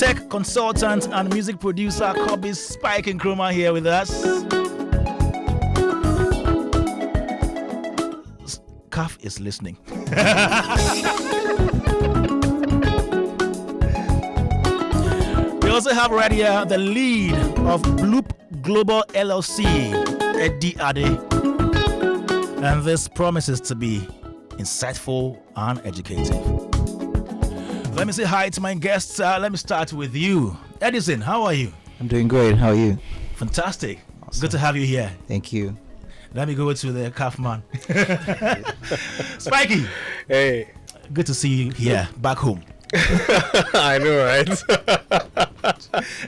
tech consultant and music producer Kobe Spike Nkrumah here with us. Kaf is listening. We also have right here the lead of Bloop Global LLC, Eddie Ade. And this promises to be insightful and educative. Let me say hi to my guests. Let me start with you. Edison, how are you? I'm doing great. How are you? Fantastic. Awesome. Good to have you here. Thank you. Let me go to the calf man. Spikey. Hey. Good to see you here, back home. I know, right?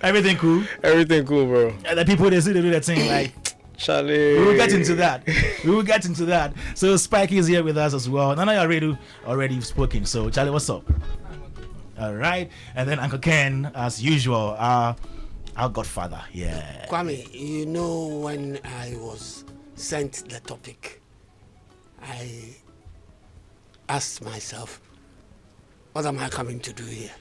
Everything cool? Everything cool, bro. The people, they see they do that thing like... Charlie. We will get into that. So Spikey is here with us as well. Nana already spoken. So Charlie, what's up? All right. And then Uncle Ken, as usual, our godfather. Yeah. Kwame, you know, when I was sent the topic, I asked myself, what am I coming to do here?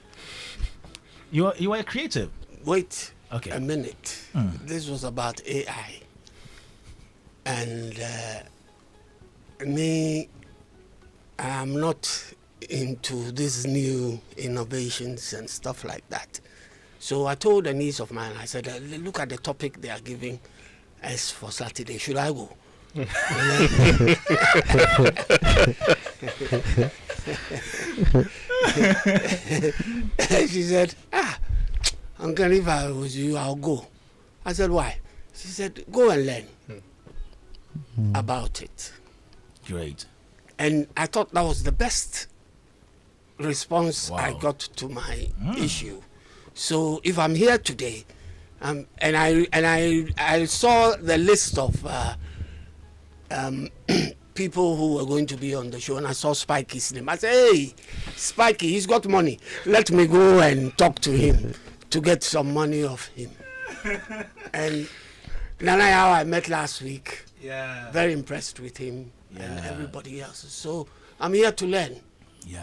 You are a creative. Wait a minute. This was about AI. And me, I'm not into these new innovations and stuff like that. So I told a niece of mine, I said, look at the topic they are giving us for Saturday. Should I go? She said, Uncle, if I was you, I'll go. I said, why? She said, go and learn about it. Great. And I thought that was the best response I got to my issue. So if I'm here today, and I saw the list of people who were going to be on the show, and I saw Spikey's name. I said, hey, Spikey, he's got money. Let me go and talk to him to get some money off him. And Nana, how I met last week. Yeah. Very impressed with him and everybody else. So I'm here to learn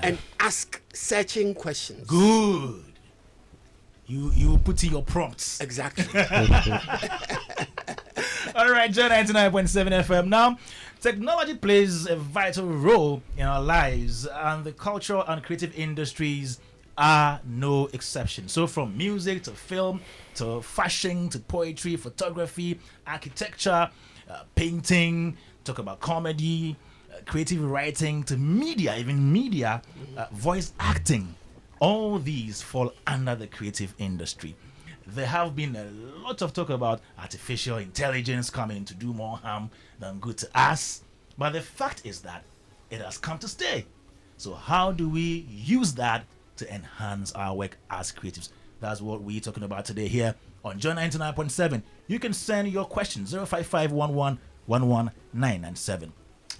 and ask searching questions. Good. You put in your prompts. Exactly. All right, John 99.7 FM. Now, technology plays a vital role in our lives, and the cultural and creative industries are no exception. So from music to film to fashion to poetry, photography, architecture, painting, talk about comedy, creative writing to media, even media, voice acting. All these fall under the creative industry. There have been a lot of talk about artificial intelligence coming to do more harm than good to us. But the fact is that it has come to stay. So how do we use that to enhance our work as creatives? That's what we're talking about today here on John 99.7. You can send your questions 05511119997.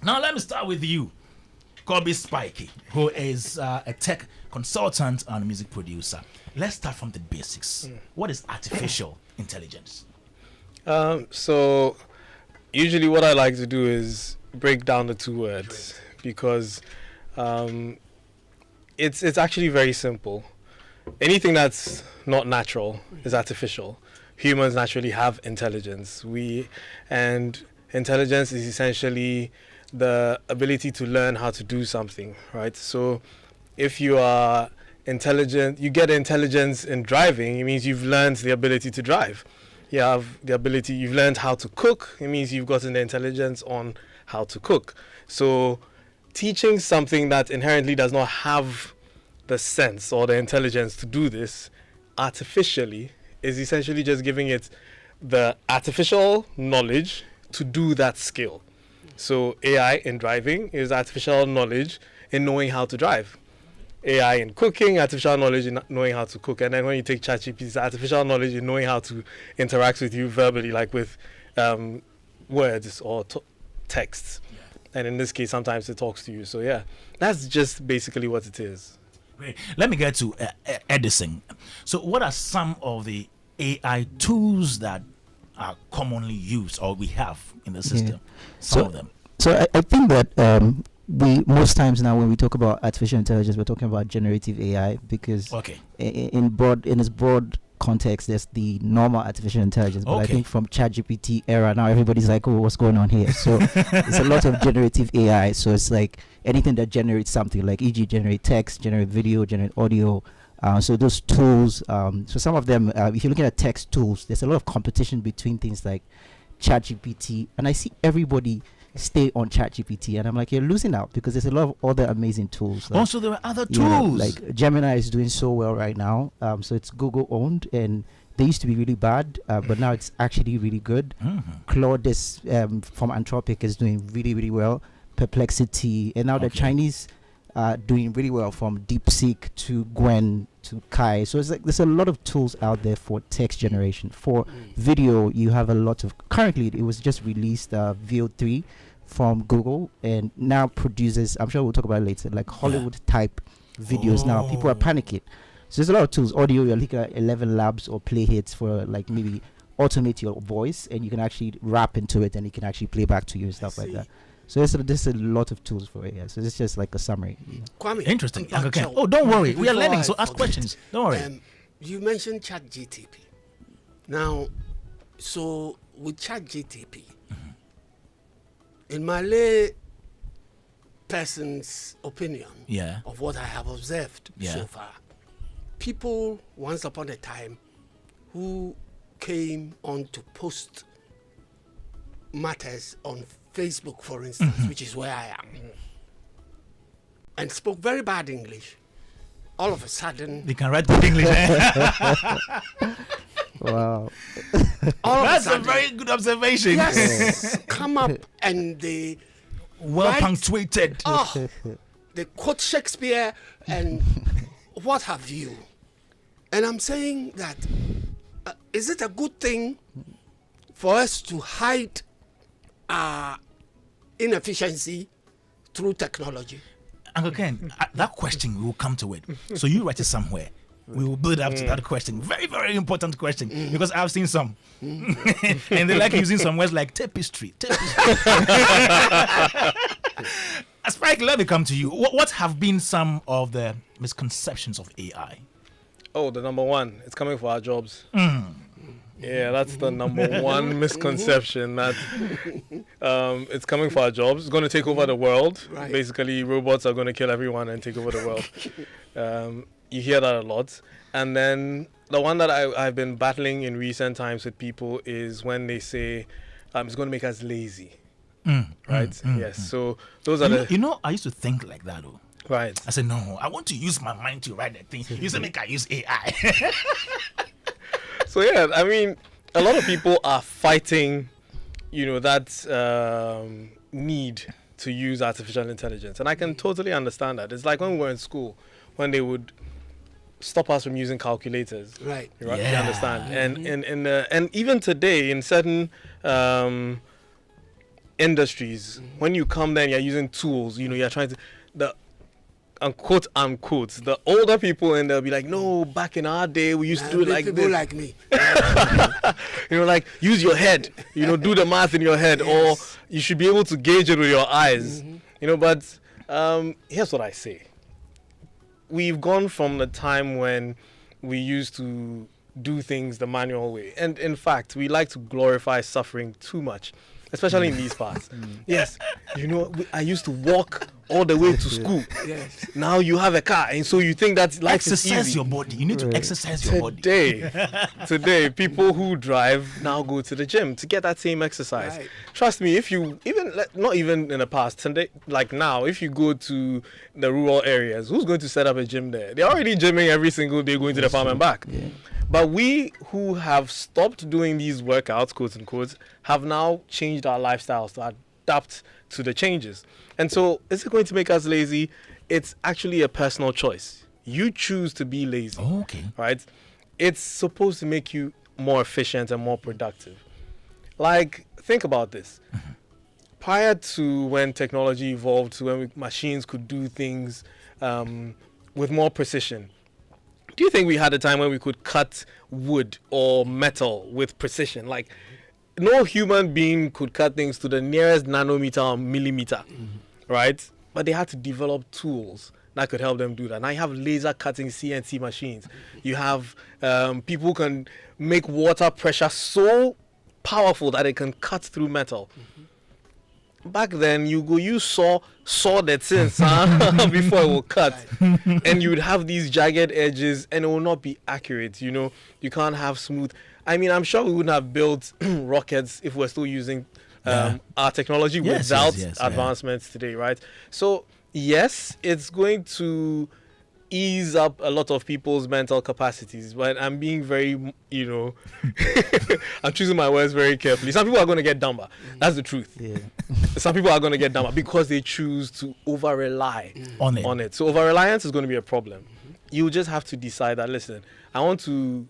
Now let me start with you, Kobe Spikey, who is a tech consultant and music producer. Let's start from the basics. What is artificial intelligence? So usually what I like to do is break down the two words because it's actually very simple. Anything that's not natural is artificial. Humans naturally have intelligence. And intelligence is essentially the ability to learn how to do something, right? So if you are intelligent, you get intelligence in driving, it means you've learned the ability to drive. You have the ability, you've learned how to cook, it means you've gotten the intelligence on how to cook. So teaching something that inherently does not have the sense or the intelligence to do this artificially is essentially just giving it the artificial knowledge to do that skill. So AI in driving is artificial knowledge in knowing how to drive. AI in cooking, artificial knowledge in knowing how to cook. And then when you take ChatGPT, it's artificial knowledge in knowing how to interact with you verbally, like with words or texts. Yeah. And in this case, sometimes it talks to you. So yeah, that's just basically what it is. Great. Let me get to Edison. So what are some of the AI tools that are commonly used or we have in the system? Some of them. So I think that we most times now when we talk about artificial intelligence, we're talking about generative AI because Okay. in its broad context, there's the normal artificial intelligence. But I Okay. think from ChatGPT era now, everybody's like, oh, what's going on here? So it's a lot of generative AI. So it's like anything that generates something, like e.g. generate text, generate video, generate audio. So those tools, so some of them, if you're looking at text tools, there's a lot of competition between things like ChatGPT, and I see everybody stay on ChatGPT, and I'm like, you're losing out because there's a lot of other amazing tools. Like, Also, there are other you know, tools. like Gemini is doing so well right now. So it's Google owned, and they used to be really bad, but now it's actually really good. Claude is from Anthropic is doing really, really well. Perplexity, and now the Okay. Chinese are doing really well, from DeepSeek to Gwen to Kai. So it's like there's a lot of tools out there for text generation. For video, you have a lot of. Currently, it was just released VO3 from Google, and now produces. I'm sure we'll talk about it later, like Hollywood type videos. Now people are panicking. So there's a lot of tools. Audio, you're looking at 11 Labs or Play Hits for like maybe automate your voice, and you can actually rap into it, and it can actually play back to you and stuff like that. So there's a lot of tools for AI. So it's just like a summary. Kwame, Interesting. Uncle Okay. Joe, Oh, don't worry. We are before learning, I so ask forget, questions. Don't worry. You mentioned ChatGPT. Now, so with ChatGPT, in my lay person's opinion Yeah. of what I have observed Yeah. so far, people once upon a time who came on to post matters on Facebook, for instance, which is where I am, and spoke very bad English, all of a sudden, They can write good English. Wow. all of That's a sudden, very good observation. yes, come up and they Well Right. punctuated. they quote Shakespeare and what have you. And I'm saying that is it a good thing for us to hide our inefficiency through technology? Uncle Ken, that question, we will come to it. So you write it somewhere. We will build up to that question. Very, very important question. Because I've seen some. And they like using some words like tapestry. Spike, let me come to you. What have been some of the misconceptions of AI? Oh, the number one, it's coming for our jobs. Yeah, that's the number one misconception, that it's coming for our jobs. It's going to take over the world. Right. Basically, robots are going to kill everyone and take over the world. You hear that a lot. And then the one that I've been battling in recent times with people is when they say it's going to make us lazy. Right? Yes. So those are You know, I used to think like that, though. Right. I said, no, I want to use my mind to write that thing. You said, make I use AI. So yeah, I mean, a lot of people are fighting, that need to use artificial intelligence, and I can totally understand that. It's like when we were in school, when they would stop us from using calculators. Right. Right? You Yeah. understand? And even today, in certain industries, when you come there and you're using tools, you're trying to unquote unquote, the older people, and they'll be like, no, back in our day we used to do it like people this. like me. Like use your head, do the math in your head, Yes. or you should be able to gauge it with your eyes. But here's what I say. We've gone from the time when we used to do things the manual way, and in fact we like to glorify suffering too much, especially in these parts. Yes, I used to walk all the way to school. Yes. Now you have a car, and so you think that life is Exercise easy. your body. You need to exercise your body. Today, people who drive now go to the gym to get that same exercise. Right. Trust me, if you not even in the past, today, like now, if you go to the rural areas, who's going to set up a gym there? They're already gymming every single day, going to the farm and back. Yeah. But we who have stopped doing these workouts, quote unquote, have now changed our lifestyles to adapt to the changes. And so, is it going to make us lazy? It's actually a personal choice. You choose to be lazy. Okay. Right? It's supposed to make you more efficient and more productive. Like, think about this. Prior to when technology evolved, to when machines could do things with more precision, do you think we had a time when we could cut wood or metal with precision? Like, no human being could cut things to the nearest nanometer or millimeter, right? but they had to develop tools that could help them do that. Now you have laser cutting CNC machines. You have people who can make water pressure so powerful that it can cut through metal. Back then, you saw the things before it will cut, and you would have these jagged edges, and it will not be accurate. You can't have smooth. I mean, I'm sure we wouldn't have built rockets if we're still using our technology without advancements today, right? So yes, it's going to ease up a lot of people's mental capacities, but I'm being very, I'm choosing my words very carefully. Some people are going to get dumber. That's the truth. Yeah. Some people are going to get dumber because they choose to over-rely on it. So over-reliance is going to be a problem. You just have to decide that, listen, I want to,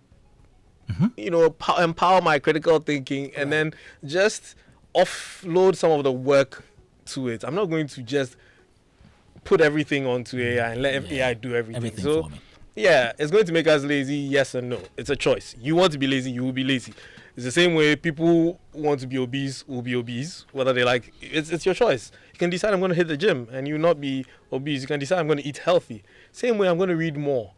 empower my critical thinking and then just offload some of the work to it. I'm not going to just put everything onto AI and let AI do everything. So, it's going to make us lazy, yes and no. It's a choice. You want to be lazy, you will be lazy. It's the same way people who want to be obese will be obese, whether they like. It's your choice. You can decide I'm going to hit the gym and you not be obese. You can decide I'm going to eat healthy. Same way I'm going to read more.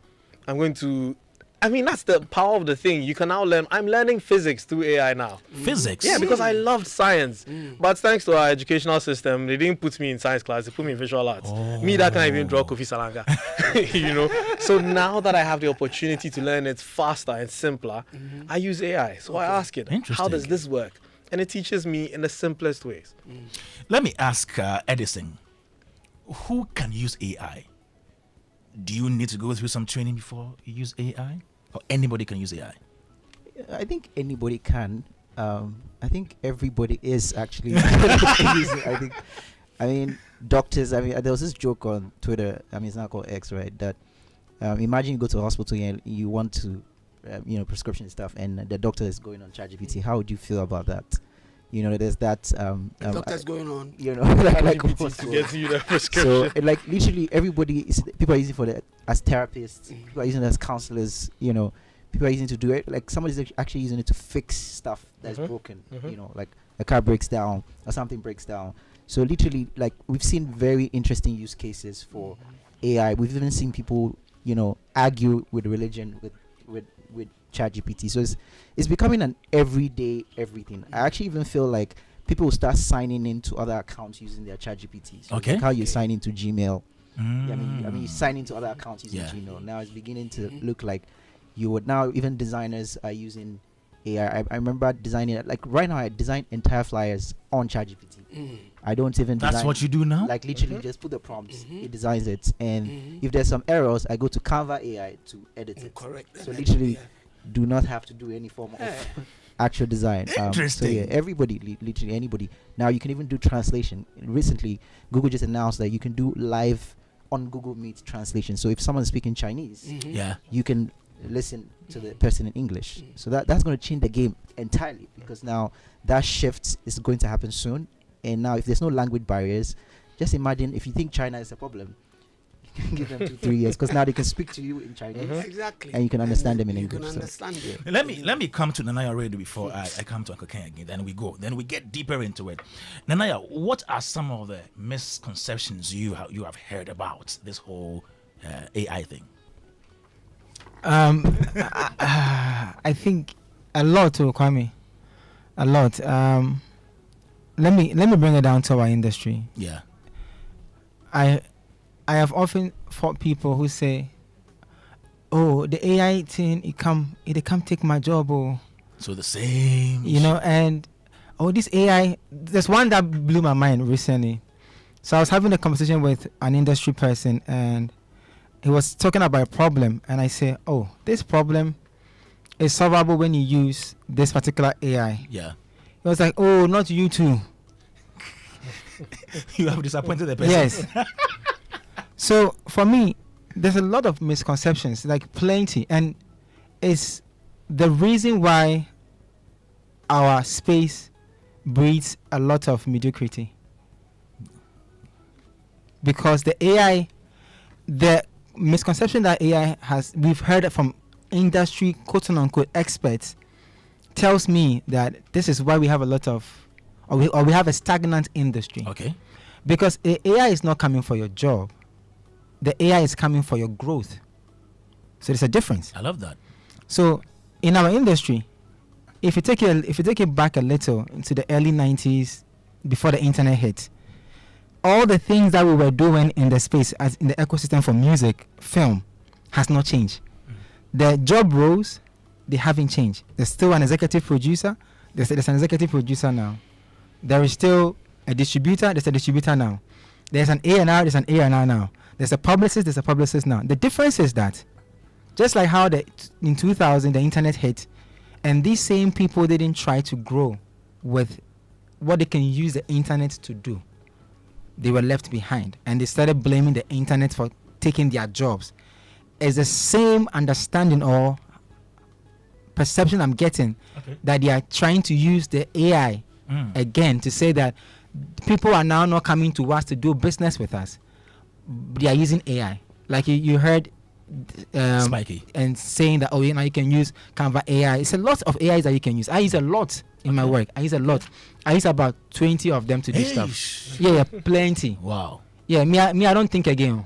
That's the power of the thing. You can now learn. I'm learning physics through AI now. Physics? Yeah, because I loved science. But thanks to our educational system, they didn't put me in science class. They put me in visual arts. Me, that can't even draw Kofi Salanga. So now that I have the opportunity to learn it faster and simpler, I use AI. So I ask it, how does this work? And it teaches me in the simplest ways. Let me ask Edison, who can use AI? Do you need to go through some training before you use AI? Or anybody can use AI? I think anybody can. I think everybody is actually using. Doctors. There was this joke on Twitter. It's not called X, right? That imagine you go to a hospital and you want to, prescription stuff, and the doctor is going on ChatGPT. How would you feel about that? There's that. The doctor's going on. Like to get you the prescription. So, literally, people are using as therapists. People are using it as counselors. People are using it to do it. Like somebody's actually using it to fix stuff that's broken. Like a car breaks down or something breaks down. So literally, we've seen very interesting use cases for AI. We've even seen people, argue with religion with ChatGPT. So it's becoming an everyday everything. I actually even feel like people will start signing into other accounts using their ChatGPT. So like how you sign into Gmail. You sign into other accounts using Gmail. Now it's beginning to look like you would now. Even designers are using AI. I remember designing it. Like right now, I design entire flyers on ChatGPT. I don't even. That's what you do now. Like literally, just put the prompts. It designs it, and if there's some errors, I go to Canva AI to edit it. Correct. So literally, do not have to do any form of actual design. Interesting. So everybody, literally anybody. Now you can even do translation. Recently, Google just announced that you can do live on Google Meet translation. So if someone's speaking Chinese, you can listen to the person in English. So that's going to change the game entirely, because now that shift is going to happen soon. And now if there's no language barriers, just imagine if you think China is a problem, you can give them 2-3 years, because now they can speak to you in Chinese. Exactly. And you can understand them in English. You can understand it. Let me come to Nanaya already before I come to Uncle Ken again. Then we go. Then we get deeper into it. Nanaya, what are some of the misconceptions you have heard about this whole AI thing? I think a lot to Kwame. A lot. Let me bring it down to our industry. Yeah. I have often fought people who say, "Oh, the AI thing, it come take my job." Oh, so the same. And this AI. There's one that blew my mind recently. So I was having a conversation with an industry person, and he was talking about a problem, and I say, "Oh, this problem is solvable when you use this particular AI." Yeah. He was like, "Oh, not you too." You have disappointed the person. Yes. So for me, there's a lot of misconceptions, like plenty, and it's the reason why our space breeds a lot of mediocrity. Because the AI, the misconception that AI has, we've heard it from industry quote unquote experts, tells me that this is why we have a lot of, or we have a stagnant industry. Okay. Because AI is not coming for your job. The AI is coming for your growth. So there's a difference. I love that. So in our industry, if you take it back a little into the early 90s, before the internet hit, all the things that we were doing in the space, as in the ecosystem for music, film, has not changed. The job roles, they haven't changed. There's still an executive producer. There's an executive producer now. There is still a distributor. There's a distributor now. There's an A&R. There's an A&R now. There's a publicist. There's a publicist now. The difference is that, just like how in 2000 the internet hit, and these same people didn't try to grow with what they can use the internet to do. They were left behind, and they started blaming the internet for taking their jobs. It's the same understanding or perception I'm getting, that they are trying to use the AI again to say that people are now not coming to us to do business with us. They are using AI. Like you heard Spiky. and saying that, now you can use Canva AI. It's a lot of AIs that you can use. I use a lot in my work. I use a lot. I use about 20 of them to do stuff. Yeah, plenty. Wow. Yeah, me, I don't think again.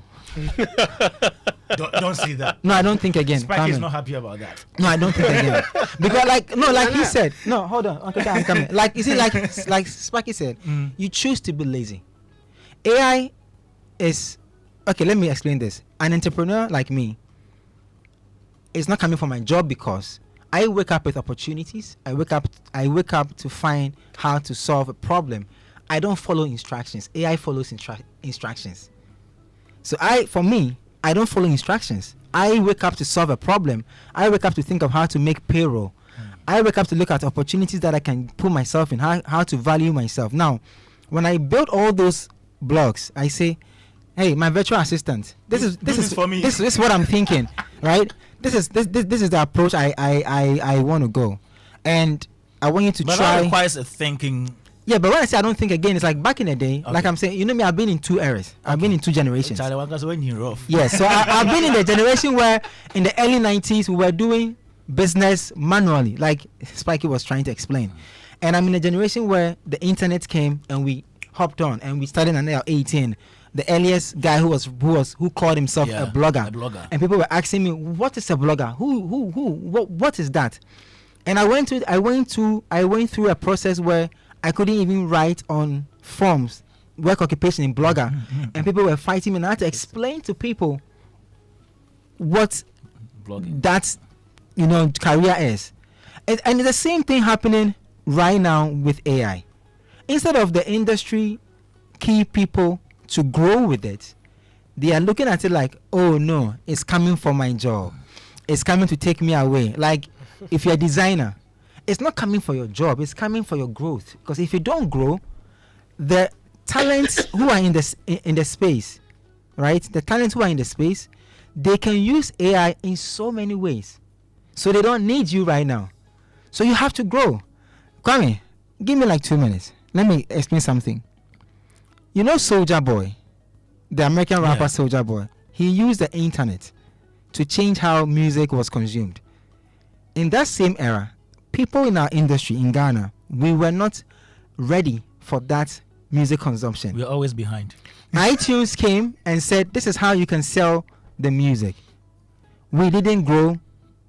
Don't say that. No, I don't think again. Spiky is not happy about that. No, I don't think again. Because like he said, no, hold on. Okay, I'm coming. Like, you see, like Spiky said, you choose to be lazy. AI is, okay, let me explain this. An entrepreneur like me is not coming for my job because I wake up with opportunities. I wake up to find how to solve a problem. I don't follow instructions. AI follows instructions. So for me, I don't follow instructions. I wake up to solve a problem. I wake up to think of how to make payroll. I wake up to look at opportunities that I can put myself in, how to value myself. Now, when I build all those blogs, I say, hey, my virtual assistant, this is for me. This is what I'm thinking, right? This is the approach I want to go, and I want you to but try. That requires a thinking. Yeah, but when I say I don't think again, it's like back in the day, like I'm saying, me, I've been in two eras. I've been in two generations. Yeah, so I've been in the generation where in the early 90s we were doing business manually, like Spiky was trying to explain. And I'm in a generation where the internet came and we hopped on and we started in 18. The earliest guy who called himself a blogger. And people were asking me, what is a blogger? What is that? And I went through a process where I couldn't even write on forms, work occupation in Blogger. And people were fighting me, and I had to explain to people what that career is. And it's the same thing happening right now with AI. Instead of the industry key people to grow with it, they are looking at it like, oh no, it's coming for my job. It's coming to take me away. Like if you're a designer, it's not coming for your job, it's coming for your growth. Because if you don't grow, the talents who are in the space, right? The talents who are in the space, they can use AI in so many ways. So they don't need you right now. So you have to grow. Kwame, give me like 2 minutes. Let me explain something. You know Soulja Boy, the American rapper Soulja Boy, he used the internet to change how music was consumed. In that same era, people in our industry in Ghana, we were not ready for that music consumption. We're always behind. iTunes came and said, this is how you can sell the music. We didn't grow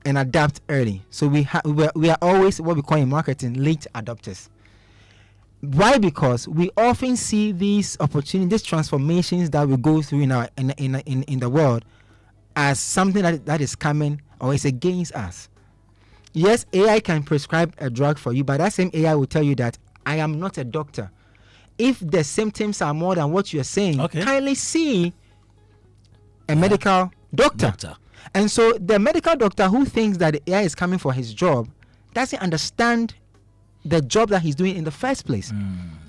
and adapt early. So we are always what we call in marketing late adopters. Why? Because we often see these opportunities, these transformations that we go through in the world as something that is coming or is against us. Yes, AI can prescribe a drug for you, but that same AI will tell you that I am not a doctor. If the symptoms are more than what you're saying, kindly see a medical doctor. And so the medical doctor who thinks that the AI is coming for his job doesn't understand the job that he's doing in the first place.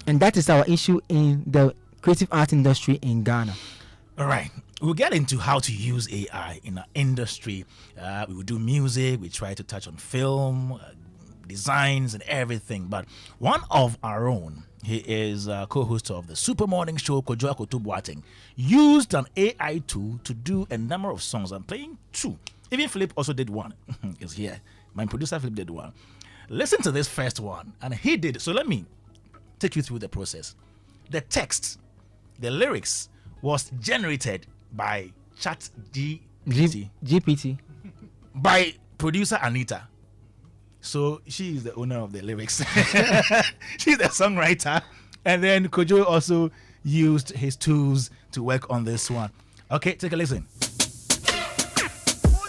And that is our issue in the creative art industry in Ghana. All right. We'll get into how to use AI in our industry. We will do music. We try to touch on film, designs, and everything. But one of our own, he is a co-host of the Super Morning Show, Kojo Akoto-Boateng, used an AI tool to do a number of songs. I'm playing 2. Even Philip also did one. He's here. My producer Philip did one. Listen to this first one. And he did. So let me take you through the process. The text the lyrics was generated by ChatGPT GPT. by producer Anita. So she is the owner of the lyrics. She's the songwriter. And then Kojo also used his tools to work on this one. Okay, take a listen. Who's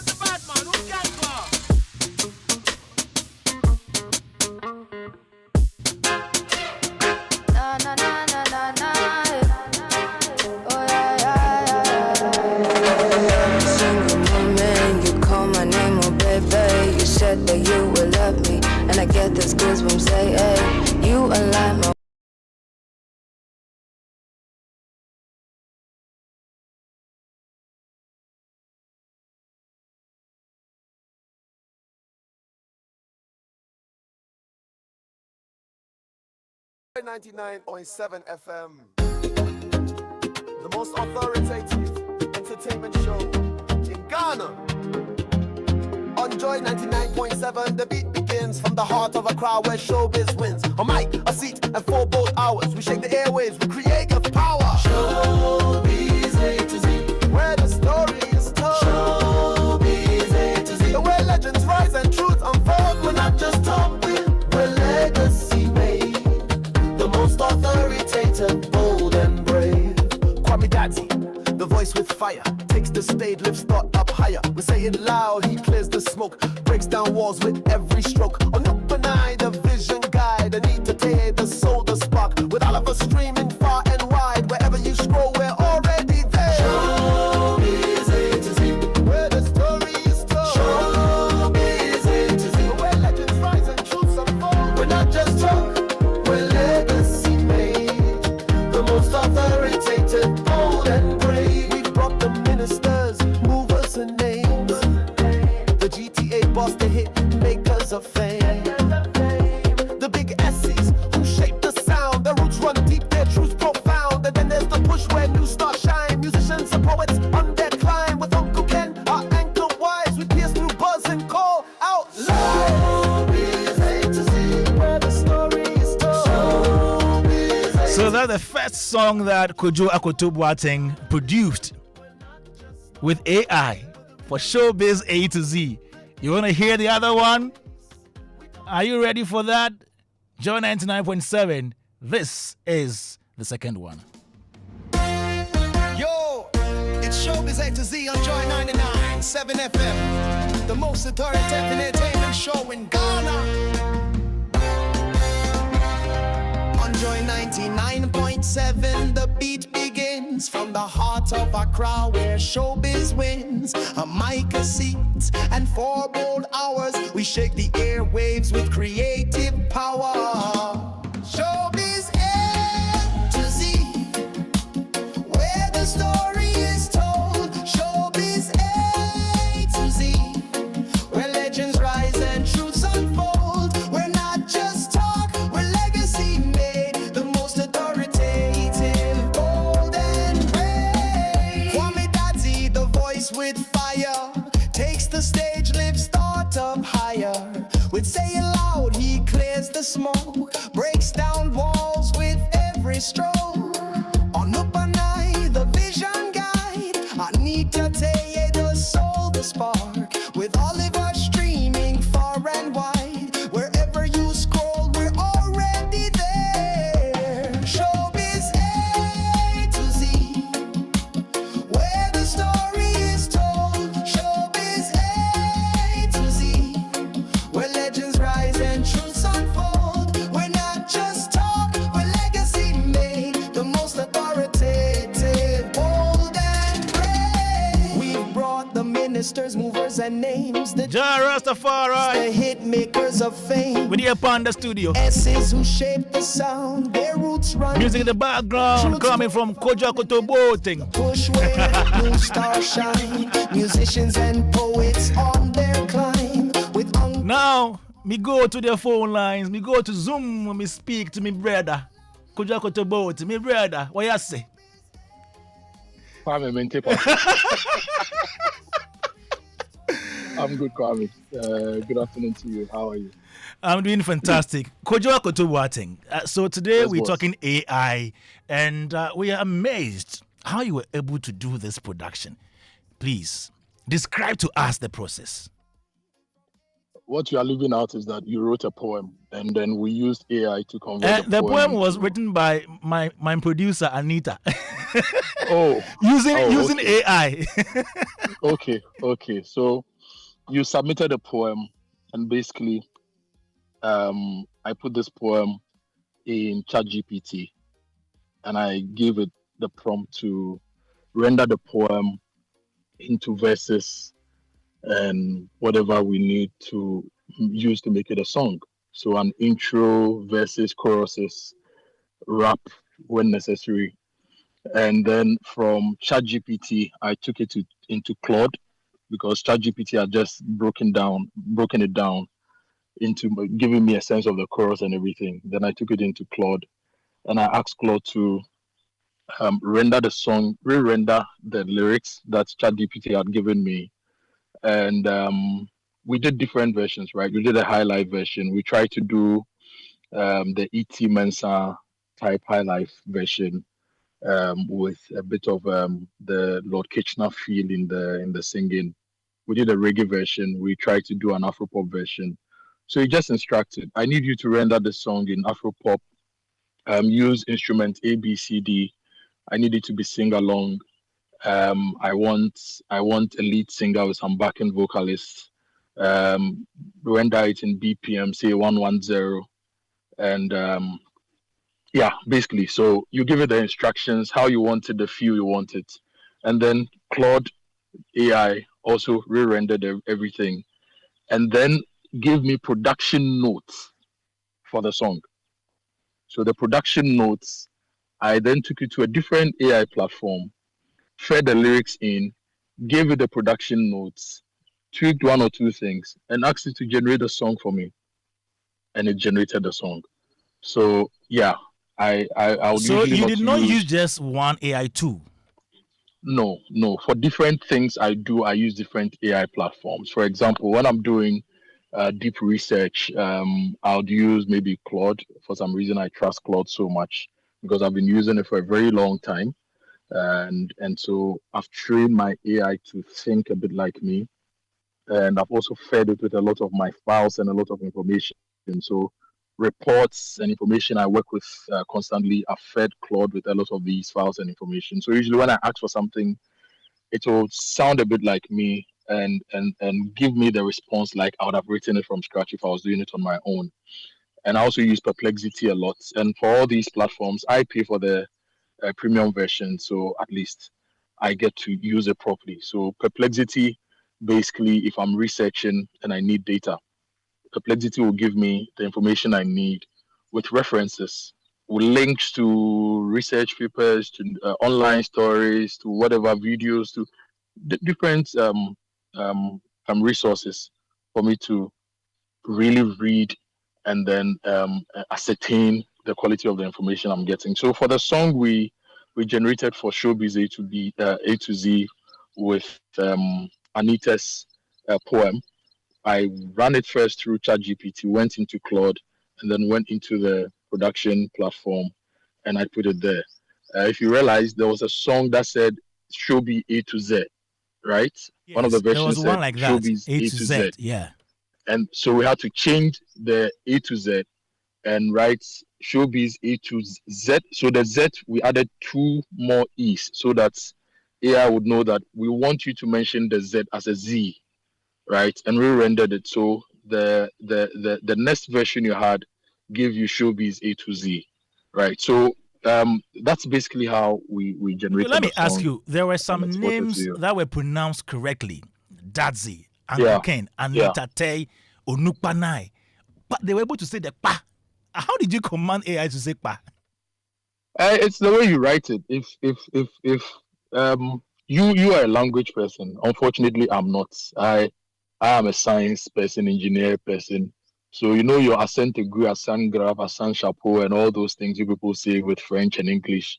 the bad man? Who can Na na na na na na. Oh yeah yeah yeah. Every single moment you call my name, oh baby. You said that you will love me, and I get this goosebumps. Say, hey, you align my. Joy 99.7 FM, the most authoritative entertainment show in Ghana. On Joy 99.7, the beat begins from the heart of a crowd where showbiz wins. A mic, a seat, and 4 bold hours. We shake the airwaves with creative power. Showbiz A-Z, where the story is told. Showbiz A-Z, where legends rise and truth unfold. We're not just talking, we're legacy made. The most authoritative, bold and brave. Kwame Dadzie, the voice with fire, takes the stage, lifts thought up higher. We say it loud, he clears the smoke, breaks down walls with every stroke. On open eye, the vision guide, Anita Dadzie, the soul, the spark. With all of us streaming far and wide, wherever you scroll, we're already there. Showbiz A-Z, where the story is told. Showbiz A-Z, where legends rise and truths unfold. We're not just talk, we're legacy made. The most authoritative, bold and brave. We brought the ministers, movers and names. The GTA boss, the hit makers of fame. The big S's who shape the sound. Their roots run deep, their truths profound. And then there's the push where new stars shine. Musicians and poets on their climb. With Uncle Ken, our anchor wise, we pierce through buzz and call out loud. Showbiz A-Z, where the story is told. Showbiz A-Z. So that's the first song that Kojo Akoto-Boateng produced with AI for Showbiz A to Z. You want to hear the other one? Are you ready for that? Joy 99.7. This is the second one. Yo, it's Showbiz A to Z on Joy 99.7 FM, the most authoritative entertainment show in Ghana. On Joy 99.7, the beat begins from the heart of our crowd where showbiz wins. A mic, a seat, and 4 bold hours. We shake the airwaves with creative power. Showbiz A to Z, where the story is told. Showbiz A to Z, where legends rise and truths unfold. We're not just talk, we're legacy made. The most authoritative, bold and brave. Kwame Dadzie, the voice with fire, takes the stage, lifts thought up higher. With say it loud, he clears the smoke, breaks down walls with every stroke. On up and eye, the vision guide, Anita Dadzie, the soul, the spark. With Oliver streaming far and wide, wherever you scroll, we're already there. Showbiz A to Z, where the story is told. Showbiz A to Z, where legends rise and truths unfold. We're not just talk, we're legacy made. The most authoritative, bold and brave. We've brought the ministers, movers and names, the Ja Rastafari. hit makers of fame. With the Panda Studio. S's who shape the sound, their roots run. Music in the background coming from Kojo Akoto-Boateng. Push where new stars shine. Musicians and poets on their climb. With Now, me go to the phone lines, me go to Zoom, me speak to me brother. Kojo Akoto-Boateng, me brother. What you say? Kwame, I'm good, Kwame. Good afternoon to you. How are you? I'm doing fantastic. Kojo Kotobuating. So today Yes, we're boss. talking AI, and we are amazed how you were able to do this production. Please describe to us the process. What you are leaving out is that you wrote a poem and then we used AI to convert the The poem poem was into. written by my producer Anita Oh, using okay. AI. Okay. So you submitted a poem and basically I put this poem in ChatGPT and I gave it the prompt to render the poem into verses and whatever we need to use to make it a song. So an intro, verses, choruses, rap when necessary. And then from ChatGPT, I took it into Claude because ChatGPT had just broken it down into giving me a sense of the chorus and everything. Then I took it into Claude and I asked Claude to render the song, re-render the lyrics that ChatGPT had given me, and we did different versions, right? We did a highlight version. We tried to do the E.T. Mensah type highlight version with a bit of the Lord Kitchener feel in the singing. We did a reggae version. We tried to do an Afropop version. So he just instructed, I need you to render the song in Afropop, use instrument A, B, C, D. I need it to be sing along. I want a lead singer with some backing vocalists. Render it in BPM, say 110, and yeah, basically. So you give it the instructions, how you want it, the feel you want it, and then Claude AI also re-rendered everything, and then gave me production notes for the song. So the production notes, I then took it to a different AI platform, fed the lyrics in, gave it the production notes, tweaked one or two things, and asked it to generate a song for me, and it generated the song. So yeah, I would So usually you not did not use use. just one AI tool. No. For different things I use different AI platforms. For example, when I'm doing deep research, I'll use maybe Claude. For some reason, I trust Claude so much because I've been using it for a very long time, and so I've trained my AI to think a bit like me, and I've also fed it with a lot of my files and a lot of information. So reports and information I work with constantly, I've fed Claude with a lot of these files and information. So usually when I ask for something, it will sound a bit like me and give me the response like I would have written it from scratch if I was doing it on my own. And I also use Perplexity a lot. And for all these platforms, I pay for the premium version, so at least I get to use it properly. So Perplexity, basically, if I'm researching and I need data, Perplexity will give me the information I need with references, with links to research papers, to online stories, to whatever videos, to different um, resources for me to really read and then ascertain the quality of the information I'm getting. So for the song we generated for Showbiz A to Z with Anita's poem, I ran it first through ChatGPT, went into Claude, and then went into the production platform, and I put it there. If you realize, there was a song that said Showbiz A to Z, right? One of the Yes, there was versions one said like that. Showbiz A A to to Z. Z. Yeah. And so we had to change the A to Z and write Showbiz A to Z. So the Z, we added two more E's so that AI would know that we want you to mention the Z as a Z, right? And we rendered it. So the next version you had gave you Showbiz A to Z, right? So that's basically how we So let generated me the ask song you, there were and some exported to names you. that were pronounced correctly. Dadzi, Uncle Yeah, Ken, yeah. Anita Tay, Onukpanai. But they were able to say the pa. How did you command AI to say pa? It's the way you write it. If you are a language person, unfortunately, I'm not. I am a science person, engineer person. So you know your accent aigu, accent grave, accent chapeau, and all those things you people say with French and English.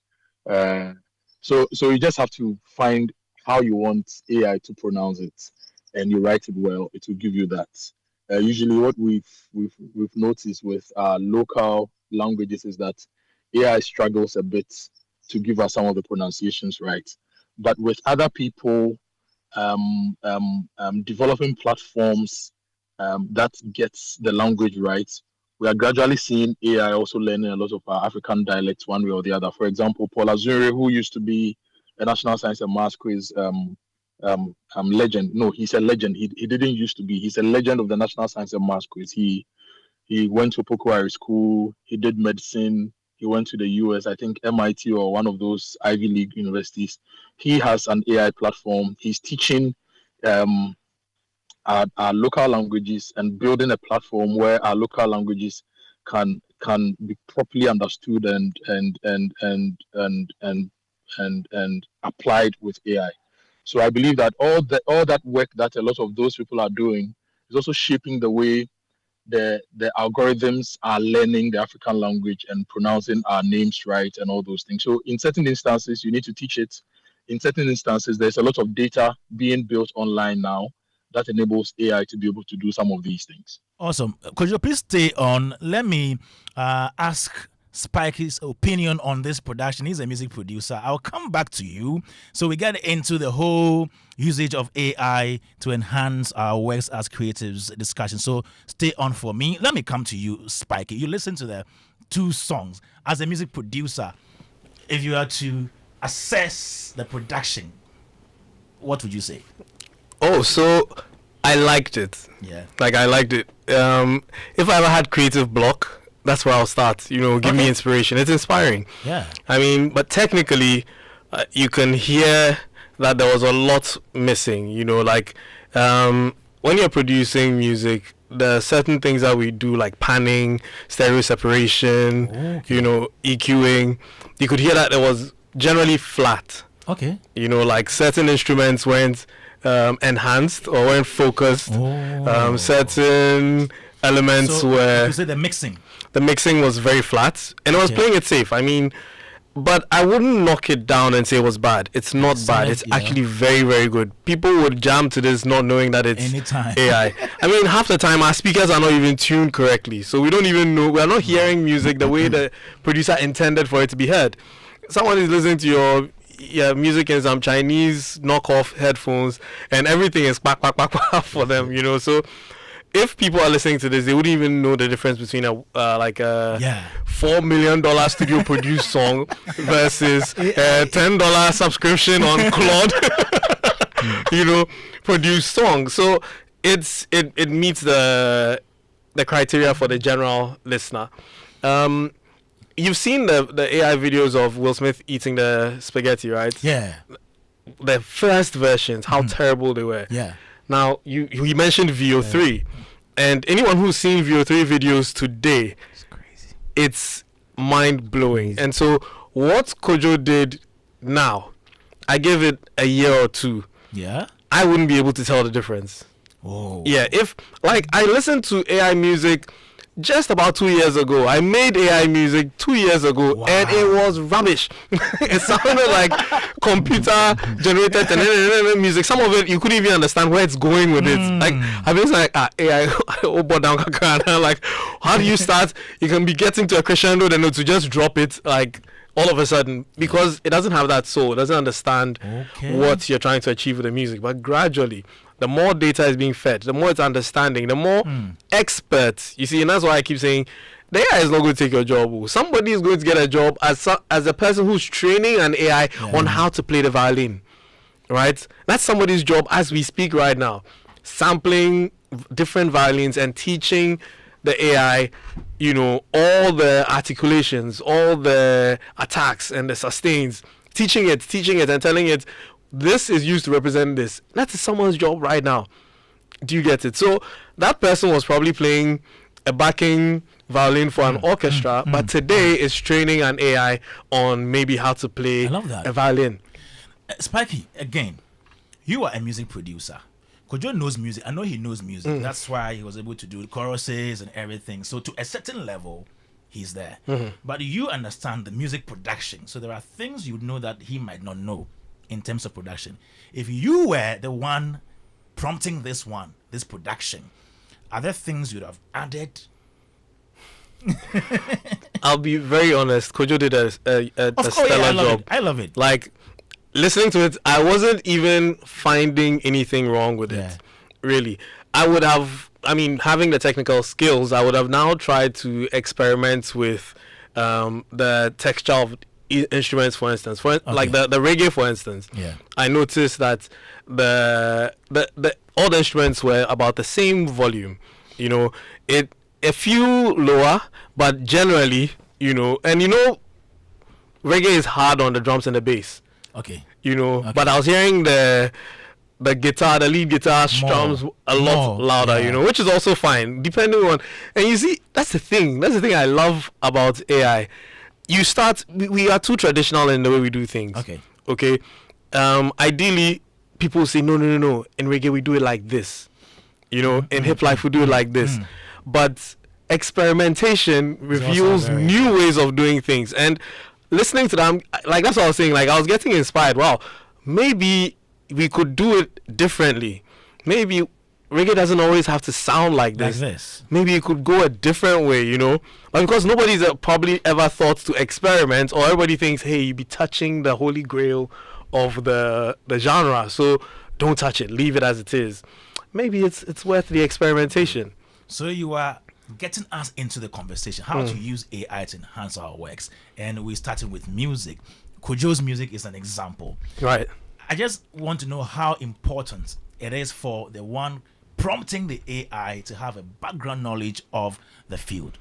Uh, so you just have to find how you want AI to pronounce it, and you write it well. It will give you that. Usually, what we've noticed with local languages is that AI struggles a bit to give us some of the pronunciations right. But with other people developing platforms that gets the language right, we are gradually seeing AI also learning a lot of our African dialects one way or the other. For example, Paul Azure, who used to be a National Science and Maths quiz legend. No, he's a legend. He didn't used to be. He's a legend of the National Science and Maths quiz. He went to Pokuari School. He did medicine. He went to the US, I think MIT or one of those Ivy League universities. He has an AI platform. He's teaching our local languages and building a platform where our local languages can be properly understood and applied with AI. So I believe that all that work that a lot of those people are doing is also shaping the way the algorithms are learning the African language and pronouncing our names right and all those things. So in certain instances, you need to teach it. In certain instances, there's a lot of data being built online now that enables AI to be able to do some of these things. Awesome. Could you please stay on? Let me ask Spikey's opinion on this production. He's a music producer. I'll come back to you. So we get into the whole usage of AI to enhance our works as creatives discussion. So stay on for me. Let me come to you, Spikey. You listen to the two songs. As a music producer, if you are to assess the production, what would you say? Oh, so I liked it. Yeah. Like, I liked it. If I ever had creative block, that's where I'll start. Give me inspiration. It's inspiring. Yeah. I mean, but technically, you can hear that there was a lot missing. When you're producing music, there are certain things that we do, like panning, stereo separation, EQing. You could hear that it was generally flat. Okay. Like certain instruments weren't enhanced or weren't focused. Certain elements were... You say the mixing. The mixing was very flat, and I was playing it safe. I mean, but I wouldn't knock it down and say it was bad. It's not bad. It's actually very, very good. People would jam to this not knowing that it's AI. I mean, half the time our speakers are not even tuned correctly, so we don't even know. We are not hearing music the way the producer intended for it to be heard. Someone is listening to your music in some Chinese knockoff headphones, and everything is quack, quack, quack, quack for them, So if people are listening to this, they wouldn't even know the difference between a $4 million studio produced song versus a $10 subscription on Claude, produced song. So it meets the criteria for the general listener. You've seen the AI videos of Will Smith eating the spaghetti, right? Yeah. The first versions, how terrible they were. Yeah. Now, you mentioned VO3, and anyone who's seen VO3 videos today, it's mind-blowing. And so what Kojo did now, I give it a year or two. Yeah. I wouldn't be able to tell the difference. Oh. Yeah, I listened to AI music just about 2 years ago. I made AI music 2 years ago, and it was rubbish. It sounded like computer generated music. Some of it you couldn't even understand where it's going with it. Like I've been like AI like, how do you start? You can be getting to a crescendo, then to just drop it like all of a sudden, because it doesn't have that soul. It doesn't understand what you're trying to achieve with the music. But gradually, the more data is being fed, the more it's understanding, the more experts. You see, and that's why I keep saying, the AI is not going to take your job. Somebody is going to get a job as a person who's training an AI on how to play the violin. Right? That's somebody's job as we speak right now. Sampling different violins and teaching the AI, all the articulations, all the attacks and the sustains, teaching it and telling it, this is used to represent this. That is someone's job right now. Do you get it? So that person was probably playing a backing violin for an orchestra, but today is training an AI on maybe how to play a violin. Spikey, again, you are a music producer. Kojo knows music. I know he knows music. That's why he was able to do the choruses and everything. So to a certain level, he's there. But you understand the music production. So there are things you know that he might not know in terms of production. If you were the one prompting this production, Are there things you'd have added? I'll be very honest. Kojo did a stellar job. I love it. Like, listening to it, I wasn't even finding anything wrong with it. Really. Having the technical skills, I would have now tried to experiment with the texture of instruments, for instance. Like the reggae, for instance. Yeah. I noticed that all the instruments were about the same volume. You know, a few lower, but generally, reggae is hard on the drums and the bass. Okay. But I was hearing the guitar, the lead guitar strums a lot louder, which is also fine, depending on. And you see, that's the thing I love about AI. We are too traditional in the way we do things. Okay. Ideally, people say, no. In reggae, we do it like this. In hip life, we do it like this. But experimentation reveals new ways of doing things. And listening to them, like that's what I was saying, like I was getting inspired. Wow, maybe we could do it differently. Maybe reggae doesn't always have to sound like this. Maybe it could go a different way, But because nobody's probably ever thought to experiment, or everybody thinks, hey, you'd be touching the holy grail of the genre, so don't touch it, leave it as it is. Maybe it's worth the experimentation. So you are getting us into the conversation, how to use AI to enhance our works. And we're starting with music. Kojo's music is an example. Right. I just want to know how important it is for the one prompting the AI to have a background knowledge of the field.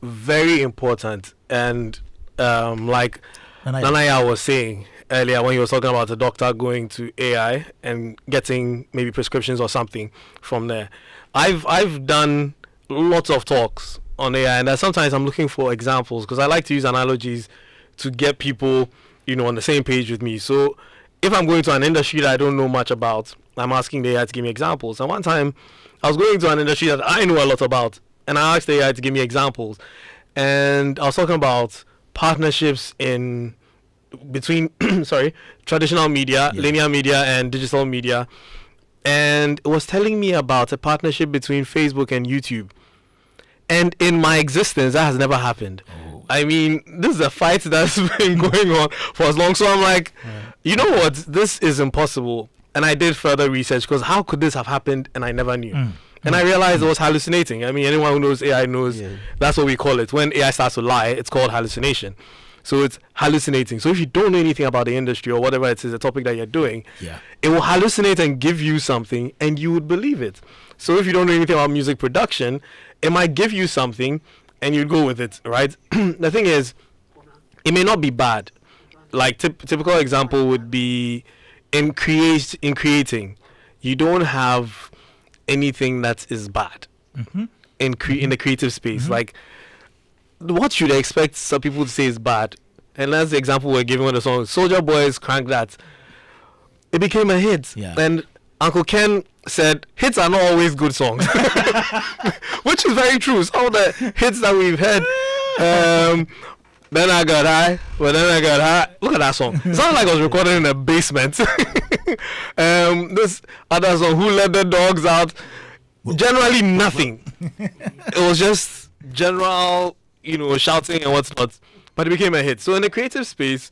Very important. And like Nanaya was saying earlier when he was talking about the doctor going to AI and getting maybe prescriptions or something from there. I've done lots of talks on AI, and sometimes I'm looking for examples because I like to use analogies to get people, on the same page with me. So if I'm going to an industry that I don't know much about, I'm asking the AI to give me examples. And one time I was going to an industry that I know a lot about, and I asked the AI to give me examples. And I was talking about partnerships between traditional media, linear media, and digital media. And it was telling me about a partnership between Facebook and YouTube. And in my existence, that has never happened. I mean, this is a fight that's been going on for as long. So I'm like, you know what? This is impossible. And I did further research because how could this have happened and I never knew? And I realized it was hallucinating. I mean, anyone who knows AI knows that's what we call it. When AI starts to lie, it's called hallucination. So it's hallucinating. So if you don't know anything about the industry or whatever it is, the topic that you're doing, it will hallucinate and give you something and you would believe it. So if you don't know anything about music production, it might give you something and you'd go with it, right? The thing is, it may not be bad. Like typical example would be in creating, you don't have anything that is bad in the creative space. Like, what should I expect some people to say is bad? And that's the example we're giving on the song Soulja Boy's Crank That. It became a hit. And Uncle Ken said hits are not always good songs. Which is very true. Some of the hits that we've heard, Then I Got High, Well Then I Got High. Look at that song. It sounded like it was recorded in a basement. This other song, Who Let the Dogs Out, generally nothing. It was just general, shouting and what's not. But it became a hit. So in the creative space,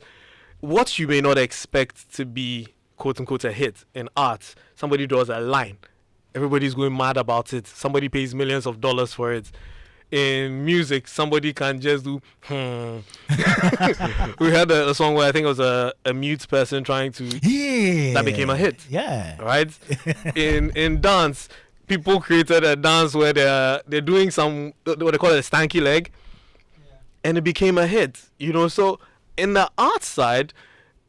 what you may not expect to be quote unquote a hit in art, somebody draws a line, everybody's going mad about it, somebody pays millions of dollars for it. In music, somebody can just do We had a song where I think it was a mute person trying to that became a hit. Right. In dance, people created a dance where they're doing some what they call it a stanky leg, and it became a hit. So in the art side,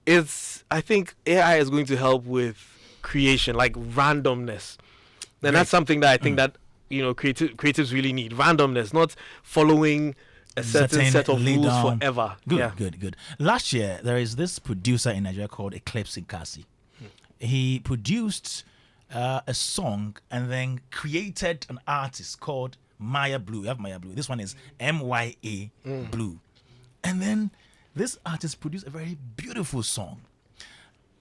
I think AI is going to help with creation, like randomness, and that's something that I think that creatives really need. Randomness, not following a certain set of rules forever. Good. Last year, there is this producer in Nigeria called Eclipse Nkasi. He produced a song and then created an artist called Maya Blue. You have Maya Blue. This one is MYA Blue. And then this artist produced a very beautiful song.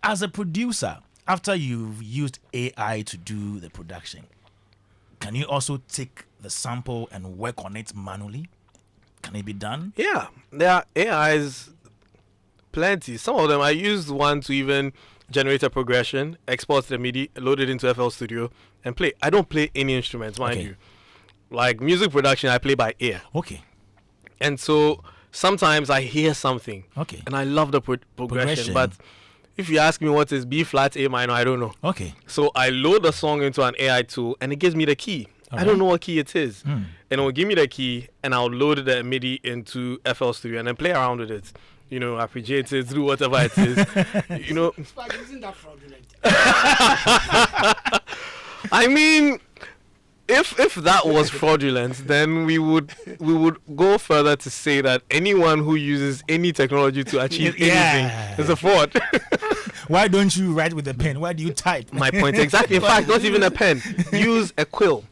As a producer, after you've used AI to do the production, can you also take the sample and work on it manually? Can it be done? Yeah, there are AIs plenty. Some of them, I used one to even generate a progression, export the MIDI, load it into FL Studio, and play. I don't play any instruments, mind Okay. you. Like music production, I play by ear. Okay. And so sometimes I hear something, Okay. and I love the progression. Progression. But if you ask me what is B flat, A minor, I don't know. Okay. So I load the song into an AI tool, and it gives me the key. I don't know what key it is. And it will give me the key, and I'll load the MIDI into FL Studio and then play around with it. You know, appreciate it, do whatever it is. You know, Spike, isn't that fraudulent? I mean, if that was fraudulent, then we would go further to say that anyone who uses any technology to achieve anything is a fraud. Why don't you write with a pen? Why do you type? My point exactly. In fact, not even a pen. Use a quill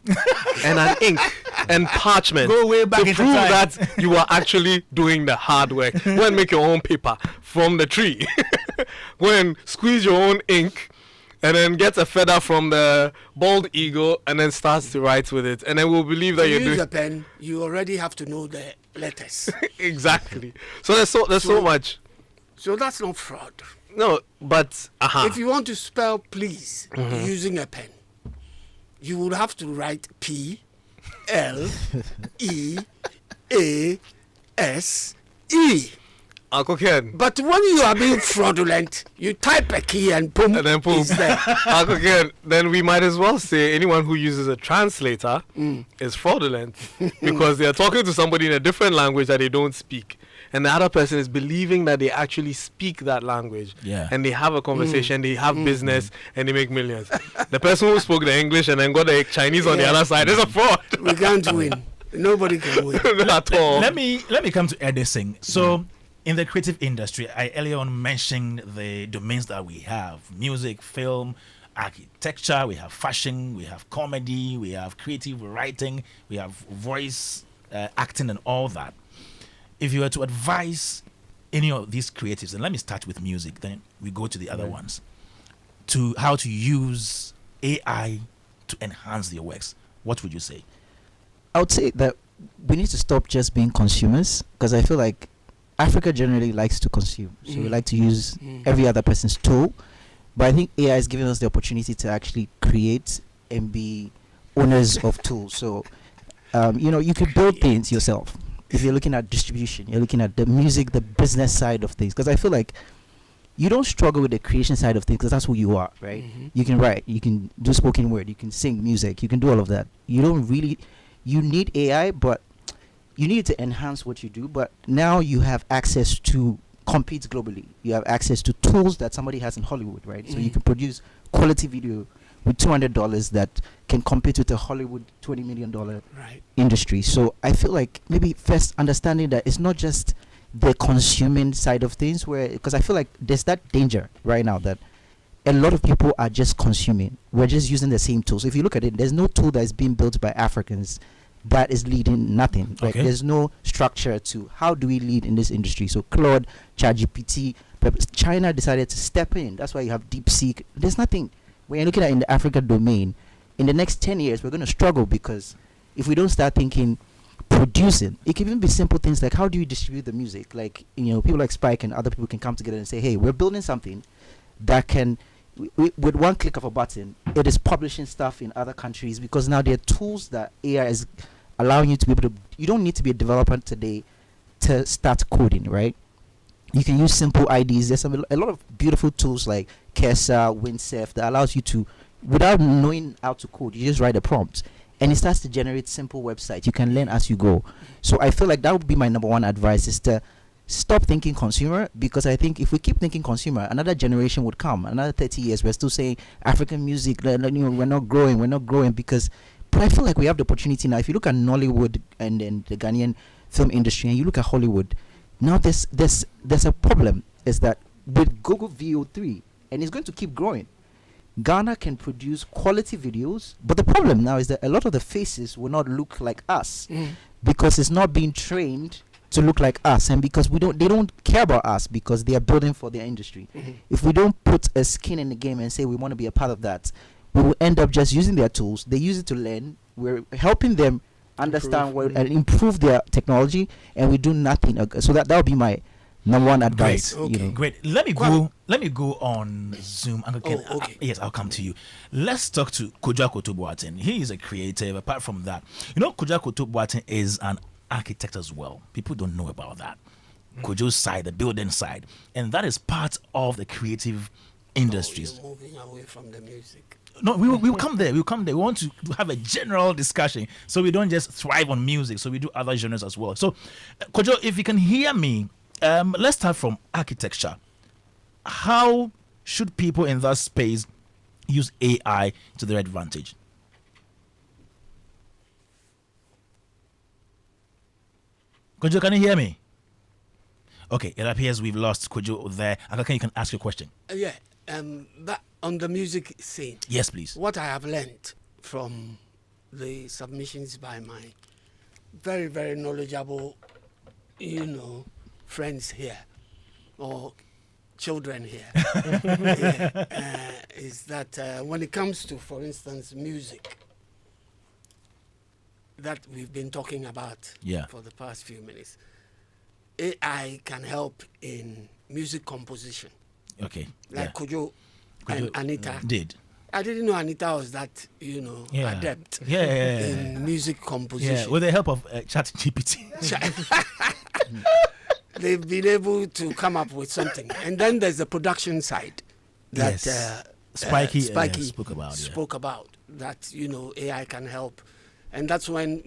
and an ink and parchment Go way back to into prove time. that you are actually doing the hard work. Go and make your own paper from the tree. Go and squeeze your own ink, and then get a feather from the bald eagle, and then starts to write with it. And then we'll believe that To you're use doing a pen, you already have to know the letters. exactly. So there's so much. So that's not fraud. No, but If you want to spell please using a pen, you would have to write P L E A S E. Uncle Ken. But when you are being fraudulent, you type a key and boom, And then boom. it's there. Uncle Ken, then we might as well say anyone who uses a translator is fraudulent because they are talking to somebody in a different language that they don't speak. And the other person is believing that they actually speak that language. Yeah. And they have a conversation, they have business, and they make millions. The person who spoke the English and then got the Chinese on the Yeah. other side is a fraud. We can't win. Nobody can win. Not at all. Let me come to Edison. So, in the creative industry, I earlier on mentioned the domains that we have: music, film, architecture. We have fashion. We have comedy. We have creative writing. We have voice acting, and all that. If you were to advise any of these creatives, and let me start with music, then we go to the other ones, to how to use AI to enhance their works, what would you say? I would say that we need to stop just being consumers, because I feel like Africa generally likes to consume. So we like to use every other person's tool. But I think AI is giving us the opportunity to actually create and be owners of tools. So, you can build things yourself. If you're looking at distribution, you're looking at the music, the business side of things. Because I feel like you don't struggle with the creation side of things, because that's who you are, right? You can write, you can do spoken word, you can sing music, you can do all of that. You don't really, you need AI, but you need to enhance what you do. But now you have access to compete globally. You have access to tools that somebody has in Hollywood, right? So you can produce quality video with $200 that can compete with a Hollywood $20 million Right. industry. So I feel like maybe first understanding that it's not just the consuming side of things, where, because I feel like there's that danger right now that a lot of people are just consuming. We're just using the same tools. If you look at it, there's no tool that is being built by Africans that is leading nothing. Like Okay. there's no structure to how do we lead in this industry. So Claude, ChatGPT, China decided to step in. That's why you have DeepSeek. There's nothing. When you're looking at in the Africa domain, in the next 10 years, we're going to struggle, because if we don't start thinking producing, it can even be simple things like how do you distribute the music? Like, people like Spike and other people can come together and say, hey, we're building something that can, with one click of a button, it is publishing stuff in other countries, because now there are tools that AI is allowing you to be able to, you don't need to be a developer today to start coding, right? You can use simple IDs. There's a lot of beautiful tools like Kesa, Windsurf that allows you to, without knowing how to code, you just write a prompt and it starts to generate simple websites. You can learn as you go. So I feel like that would be my number one advice, is to stop thinking consumer, because I think if we keep thinking consumer, another generation would come. Another 30 years, we're still saying African music, we're not growing, because, but I feel like we have the opportunity now. If you look at Nollywood and then the Ghanaian film industry, and you look at Hollywood, now there's a problem, is that with Google VO3, and it's going to keep growing, Ghana can produce quality videos, but the problem now is that a lot of the faces will not look like us, because it's not being trained to look like us, and because they don't care about us, because they are building for their industry. If we don't put a skin in the game and say we want to be a part of that, we will end up just using their tools. They use it to learn. we're helping them understand and improve their technology, and we do nothing. So that would be my number one advice. Great. You know. Great. Let me go on Zoom. Okay. Yes, I'll come to you. Let's talk to Kojo Boateng. He is a creative. Apart from that, Kojo Boateng is an architect as well. People don't know about that. Kojo's side, the building side, and that is part of the creative industries. You're moving away from the music. No, we'll come there. We'll come there. We want to have a general discussion, so we don't just thrive on music. So we do other genres as well. So, Kojo, if you can hear me, let's start from architecture. How should people in that space use AI to their advantage? Kojo, can you hear me? Okay, it appears we've lost Kojo there. Agakan, you can ask your question. That on the music scene. Yes, please. What I have learned from the submissions by my very, very knowledgeable, friends here or children here is that when it comes to, for instance, music that we've been talking about for the past few minutes, AI can help in music composition. Okay. Like Kojo and Anita did. I didn't know Anita was that, adept in music composition. Yeah, with the help of ChatGPT. They've been able to come up with something. And then there's the production side that Spiky spoke about that, AI can help. And that's when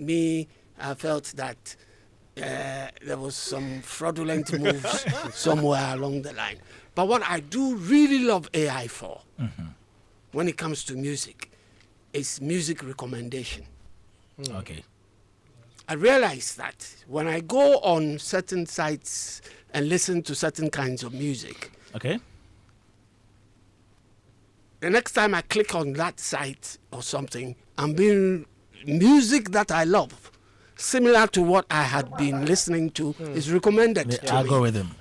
I felt that there was some fraudulent moves somewhere along the line. But what I do really love AI for, when it comes to music, is music recommendation. Okay. I realize that when I go on certain sites and listen to certain kinds of music, okay, the next time I click on that site or something, I'm being music that I love, similar to what I had been listening to, is recommended to algorithm. me.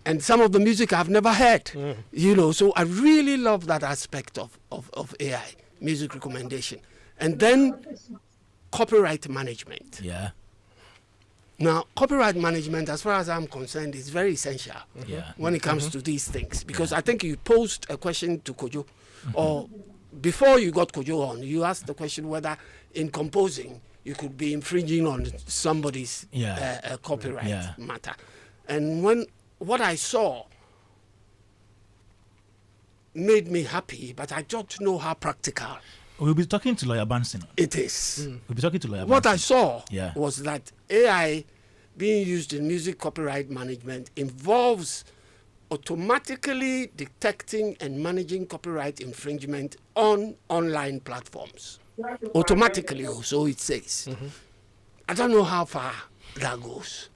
And some of the music I've never heard, so I really love that aspect of AI, music recommendation. And then copyright management. Yeah. Now, copyright management, as far as I'm concerned, is very essential when it comes to these things. Because I think you posed a question to Kojo, or before you got Kojo on, you asked the question whether in composing you could be infringing on somebody's copyright matter. And what I saw made me happy, but I don't know how practical We'll be talking to Lawyer Banson. it is. We'll be talking to Lawyer What Banson. I saw Yeah. was that AI being used in music copyright management involves automatically detecting and managing copyright infringement on online platforms. Automatically, so it says. I don't know how far that goes,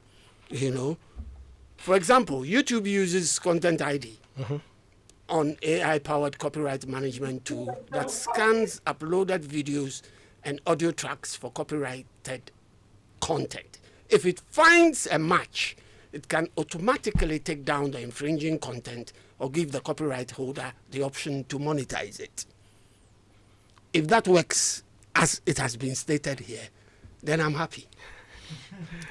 For example, YouTube uses Content ID on AI-powered copyright management tool that scans uploaded videos and audio tracks for copyrighted content. If it finds a match, it can automatically take down the infringing content or give the copyright holder the option to monetize it. If that works as it has been stated here, then I'm happy.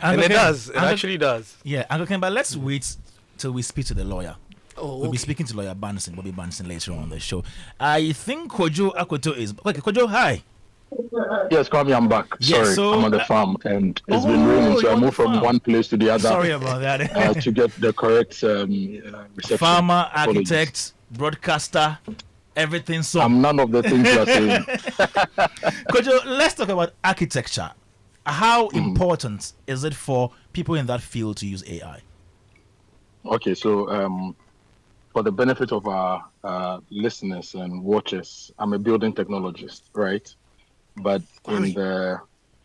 And it does. It actually does. Yeah, Uncle Ken, but let's wait till we speak to the lawyer. We'll be Okay. speaking to Lawyer Banson, Bobby Banson, later on the show. I think Kojo Akoto is... Okay, Kojo, hi. Yes, Kwame, I'm back. Yes, Sorry, so- I'm on the farm and it's been raining, so you're I on the moved from farm. one place to the other Sorry about that. to get the correct reception. Farmer, Apologies. architect, broadcaster, everything. So, I'm none of the things you are saying. Kojo, let's talk about architecture. How important is it for people in that field to use AI? Okay, so for the benefit of our listeners and watchers, I'm a building technologist, right? But in the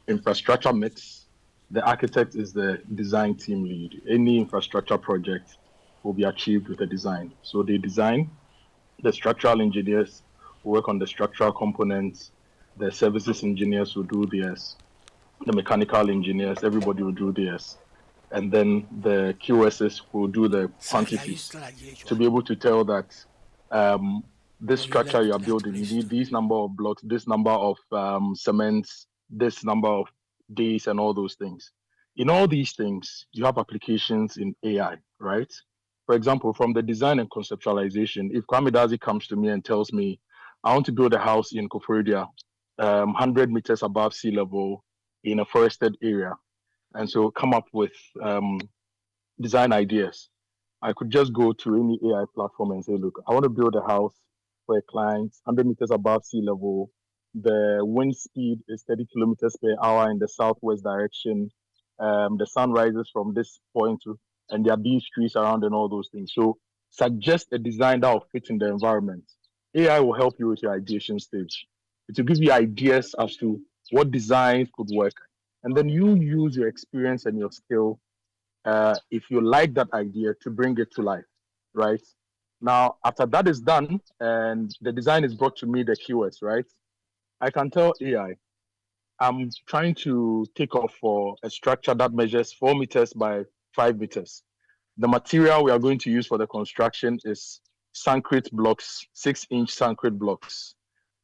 infrastructure mix, the architect is the design team lead. Any infrastructure project will be achieved with a design. So they design, the structural engineers will work on the structural components, the services engineers will do theirs, the mechanical engineers, everybody will do theirs. And then the QSs will do the quantities to be able to tell that this You structure left you are that building, you place need too. these number of blocks, this number of cements, this number of days, and all those things. In all these things, you have applications in AI, right? For example, from the design and conceptualization, if Kwame Dadzie comes to me and tells me, I want to build a house in Koforidua, 100 meters above sea level in a forested area, and so come up with design ideas. I could just go to any AI platform and say, look, I want to build a house for a client 100 meters above sea level. The wind speed is 30 kilometers per hour in the southwest direction. The sun rises from this point to, and there are these trees around and all those things. So suggest a design that will fit in the environment. AI will help you with your ideation stage. It will give you ideas as to what designs could work. And then you use your experience and your skill, if you like that idea, to bring it to life, right? Now, after that is done and the design is brought to me, the keywords, right? I can tell AI, I'm trying to take off for a structure that measures 4 meters by 5 meters. The material we are going to use for the construction is concrete blocks, 6-inch concrete blocks.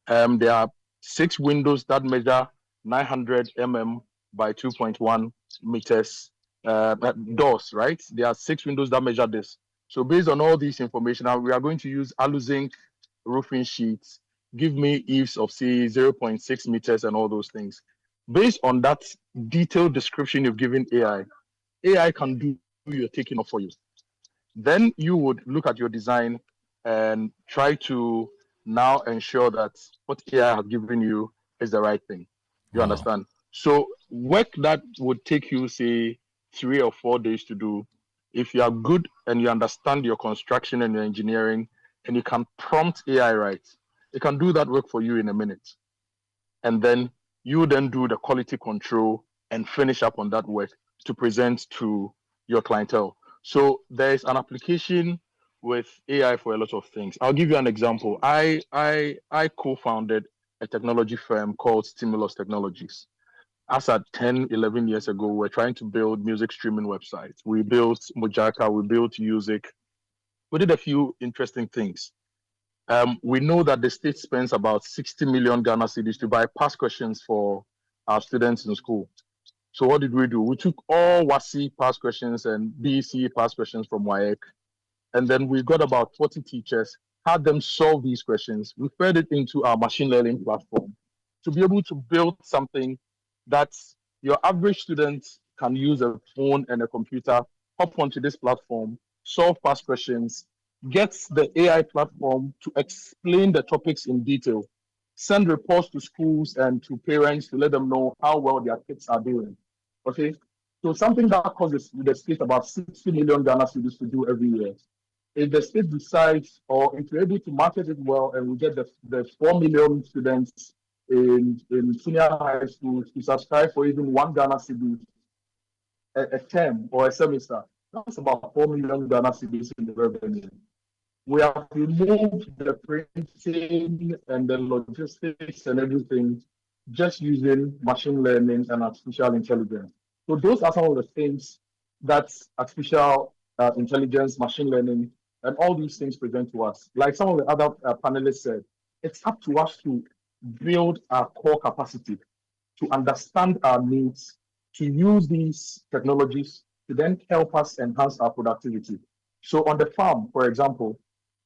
There are 6 windows that measure 900 by 2.1 meters. Doors, right? There are 6 windows that measure this. So based on all this information, we are going to use alu-zinc roofing sheets. Give me eaves of say 0.6 meters and all those things. Based on that detailed description you've given AI can do your taking off for you. Then you would look at your design and try to now ensure that what AI has given you is the right thing. You Wow. understand? So work that would take you, say, 3 or 4 days to do, if you are good and you understand your construction and your engineering and you can prompt AI right, it can do that work for you in a minute. And then you then do the quality control and finish up on that work to present to your clientele. So there's an application with AI for a lot of things. I'll give you an example. I co-founded a technology firm called Stimulus Technologies. As at 10, 11 years ago, we're trying to build music streaming websites. We built Mojaka, we built Music. We did a few interesting things. We know that the state spends about 60 million Ghana cedis to buy past questions for our students in school. So what did we do? We took all WASI past questions and BEC past questions from WAEC, and then we got about 40 teachers, had them solve these questions. We fed it into our machine learning platform to be able to build something that your average student can use a phone and a computer, hop onto this platform, solve past questions, get the AI platform to explain the topics in detail, send reports to schools and to parents to let them know how well their kids are doing. Okay? So something that causes the state about 60 million Ghana students to do every year. If the state decides, or if you're able to market it well, and we get the 4 million students in senior high schools to subscribe for even 1 Ghana cedi a term or a semester, that's about 4 million Ghana cedis in the revenue. We have removed the printing and the logistics and everything just using machine learning and artificial intelligence. So those are some of the things that artificial intelligence, machine learning, and all these things present to us. Like some of the other panelists said, it's up to us to build our core capacity, to understand our needs, to use these technologies to then help us enhance our productivity. So on the farm, for example,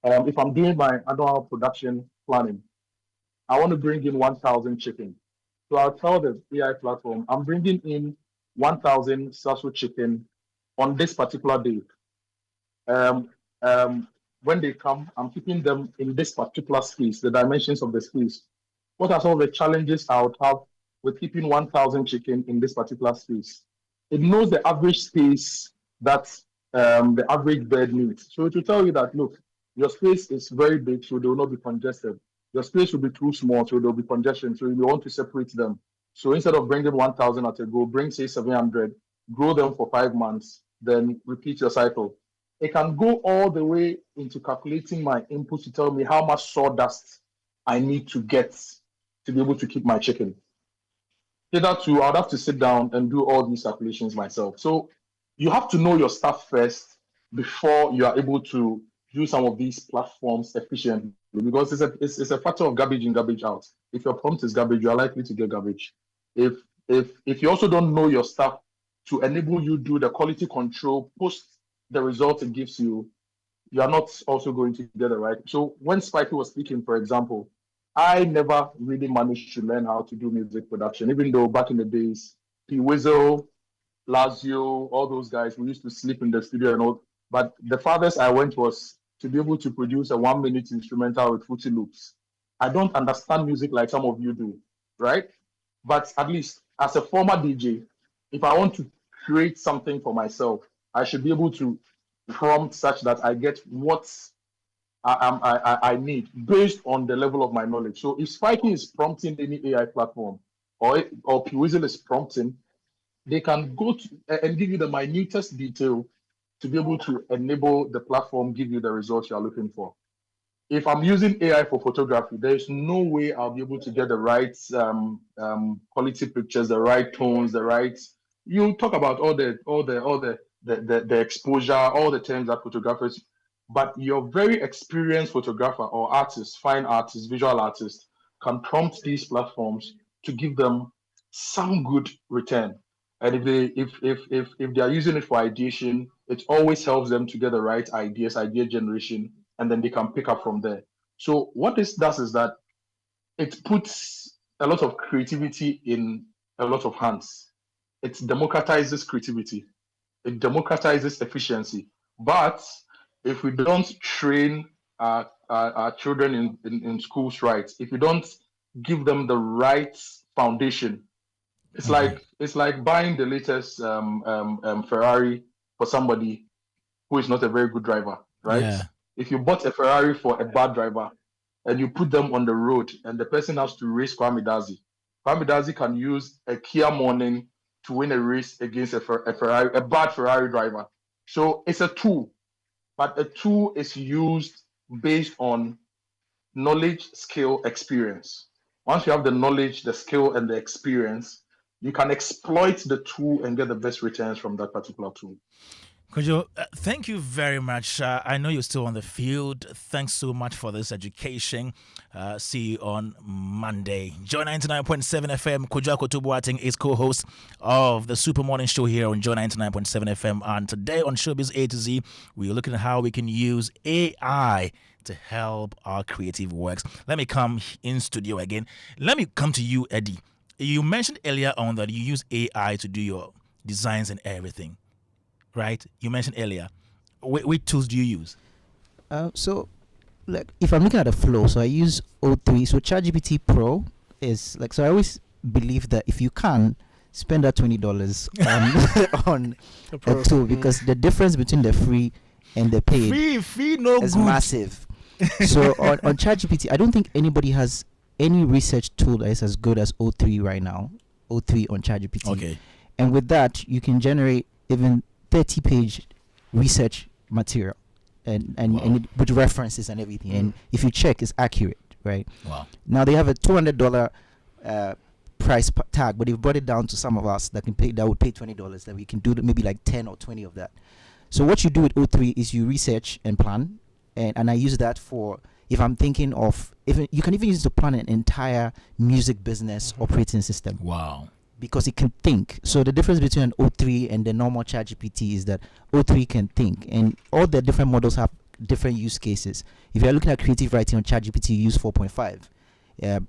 if I'm doing my annual production planning, I want to bring in 1,000 chicken. So I'll tell the AI platform, I'm bringing in 1,000 Sasso chicken on this particular day. When they come, I'm keeping them in this particular space, the dimensions of the space. What are some of the challenges I would have with keeping 1,000 chicken in this particular space? It knows the average space that the average bird needs. So it will tell you that, look, your space is very big, so they will not be congested. Your space will be too small, so there will be congestion. So you want to separate them. So instead of bringing 1,000 at a go, bring say 700, grow them for 5 months, then repeat your cycle. It can go all the way into calculating my input to tell me how much sawdust I need to get to be able to keep my chicken. Hitherto, I'd have to sit down and do all these calculations myself. So you have to know your stuff first before you are able to use some of these platforms efficiently. because it's a factor of garbage in, garbage out. If your prompt is garbage, you are likely to get garbage. If you also don't know your stuff to enable you do the quality control post the result it gives you, you are not also going to get it right. So when Spikey was speaking, for example, I never really managed to learn how to do music production, even though back in the days, P Whistle, Lazio, all those guys, we used to sleep in the studio and all. But the farthest I went was to be able to produce a 1-minute instrumental with Fruity Loops. I don't understand music like some of you do, right? But at least as a former DJ, if I want to create something for myself, I should be able to prompt such that I get what I need based on the level of my knowledge. So if Spikey is prompting any AI platform or Pweasel is prompting, they can go to and give you the minutest detail to be able to enable the platform give you the results you're looking for. If I'm using AI for photography, there's no way I'll be able to get the right quality pictures, the right tones, the right. You talk about all the exposure, all the terms that photographers, but your very experienced photographer or artist, fine artist, visual artist, can prompt these platforms to give them some good return. And if they are using it for ideation, it always helps them to get the right ideas, idea generation, and then they can pick up from there. So what this does is that it puts a lot of creativity in a lot of hands. It democratizes creativity. It democratizes efficiency. But if we don't train our children in schools right, if we don't give them the right foundation, it's like buying the latest Ferrari for somebody who is not a very good driver, right? Yeah. If you bought a Ferrari for a bad driver and you put them on the road and the person has to race Kwame Dadzie can use a Kia Morning to win a race against a bad Ferrari driver. So it's a tool, but a tool is used based on knowledge, skill, experience. Once you have the knowledge, the skill, and the experience, you can exploit the tool and get the best returns from that particular tool. Kojo, thank you very much. I know you're still on the field. Thanks so much for this education. See you on Monday. Joy 99.7 FM. Kojo Akoto-Boateng is co-host of the Super Morning Show here on Joy 99.7 FM. And today on Showbiz A-Z, we're looking at how we can use AI to help our creative works. Let me come in studio again. Let me come to you, Eddie. You mentioned earlier on that you use AI to do your designs and everything. Right? You mentioned earlier. Which tools do you use? So, like, if I'm looking at the flow, so I use O3. So ChatGPT Pro is like, so I always believe that if you can spend that $20 on a tool, because the difference between the free and the paid free no is good. massive. So on ChatGPT, I don't think anybody has any research tool that is as good as O3 right now. O3 on ChatGPT. Okay. And with that, you can generate even 30-page research material and it, with references and everything. And if you check, it's accurate, right? Wow. Now they have a $200 price tag, but they've brought it down to some of us that would pay $20, that we can do maybe like 10 or 20 of that. So what you do with O3 is you research and plan, and I use that for, if I'm thinking of, you can even use it to plan an entire music business operating system. Wow. Because it can think. So the difference between an O3 and the normal ChatGPT is that O3 can think, and all the different models have different use cases. If you're looking at creative writing on ChatGPT, you use 4.5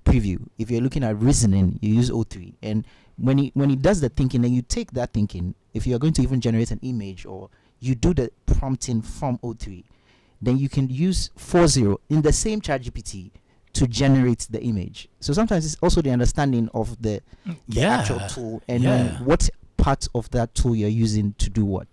preview. If you're looking at reasoning, you use O3. And when he does the thinking, then you take that thinking. If you're going to even generate an image, or you do the prompting from O3, then you can use 4.0 in the same ChatGPT to generate the image. So sometimes it's also the understanding of the actual tool and what part of that tool you're using to do what.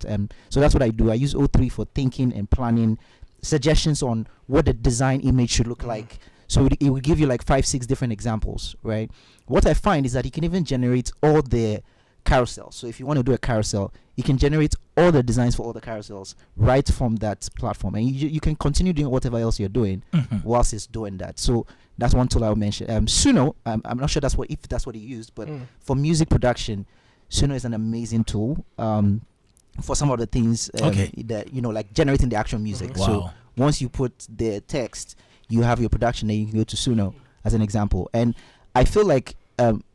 So that's what I do. I use O3 for thinking and planning, suggestions on what the design image should look like. So it will give you like 5-6 different examples, right? What I find is that you can even generate all the carousels. So if you want to do a carousel, you can generate all the designs for all the carousels right from that platform, and you can continue doing whatever else you're doing whilst it's doing that. So that's one tool I'll mention. Suno, I'm not sure if that's what he used, but for music production, Suno is an amazing tool for some of the things that like generating the actual music. Wow. So once you put the text, you have your production, then you can go to Suno as an example. And I feel like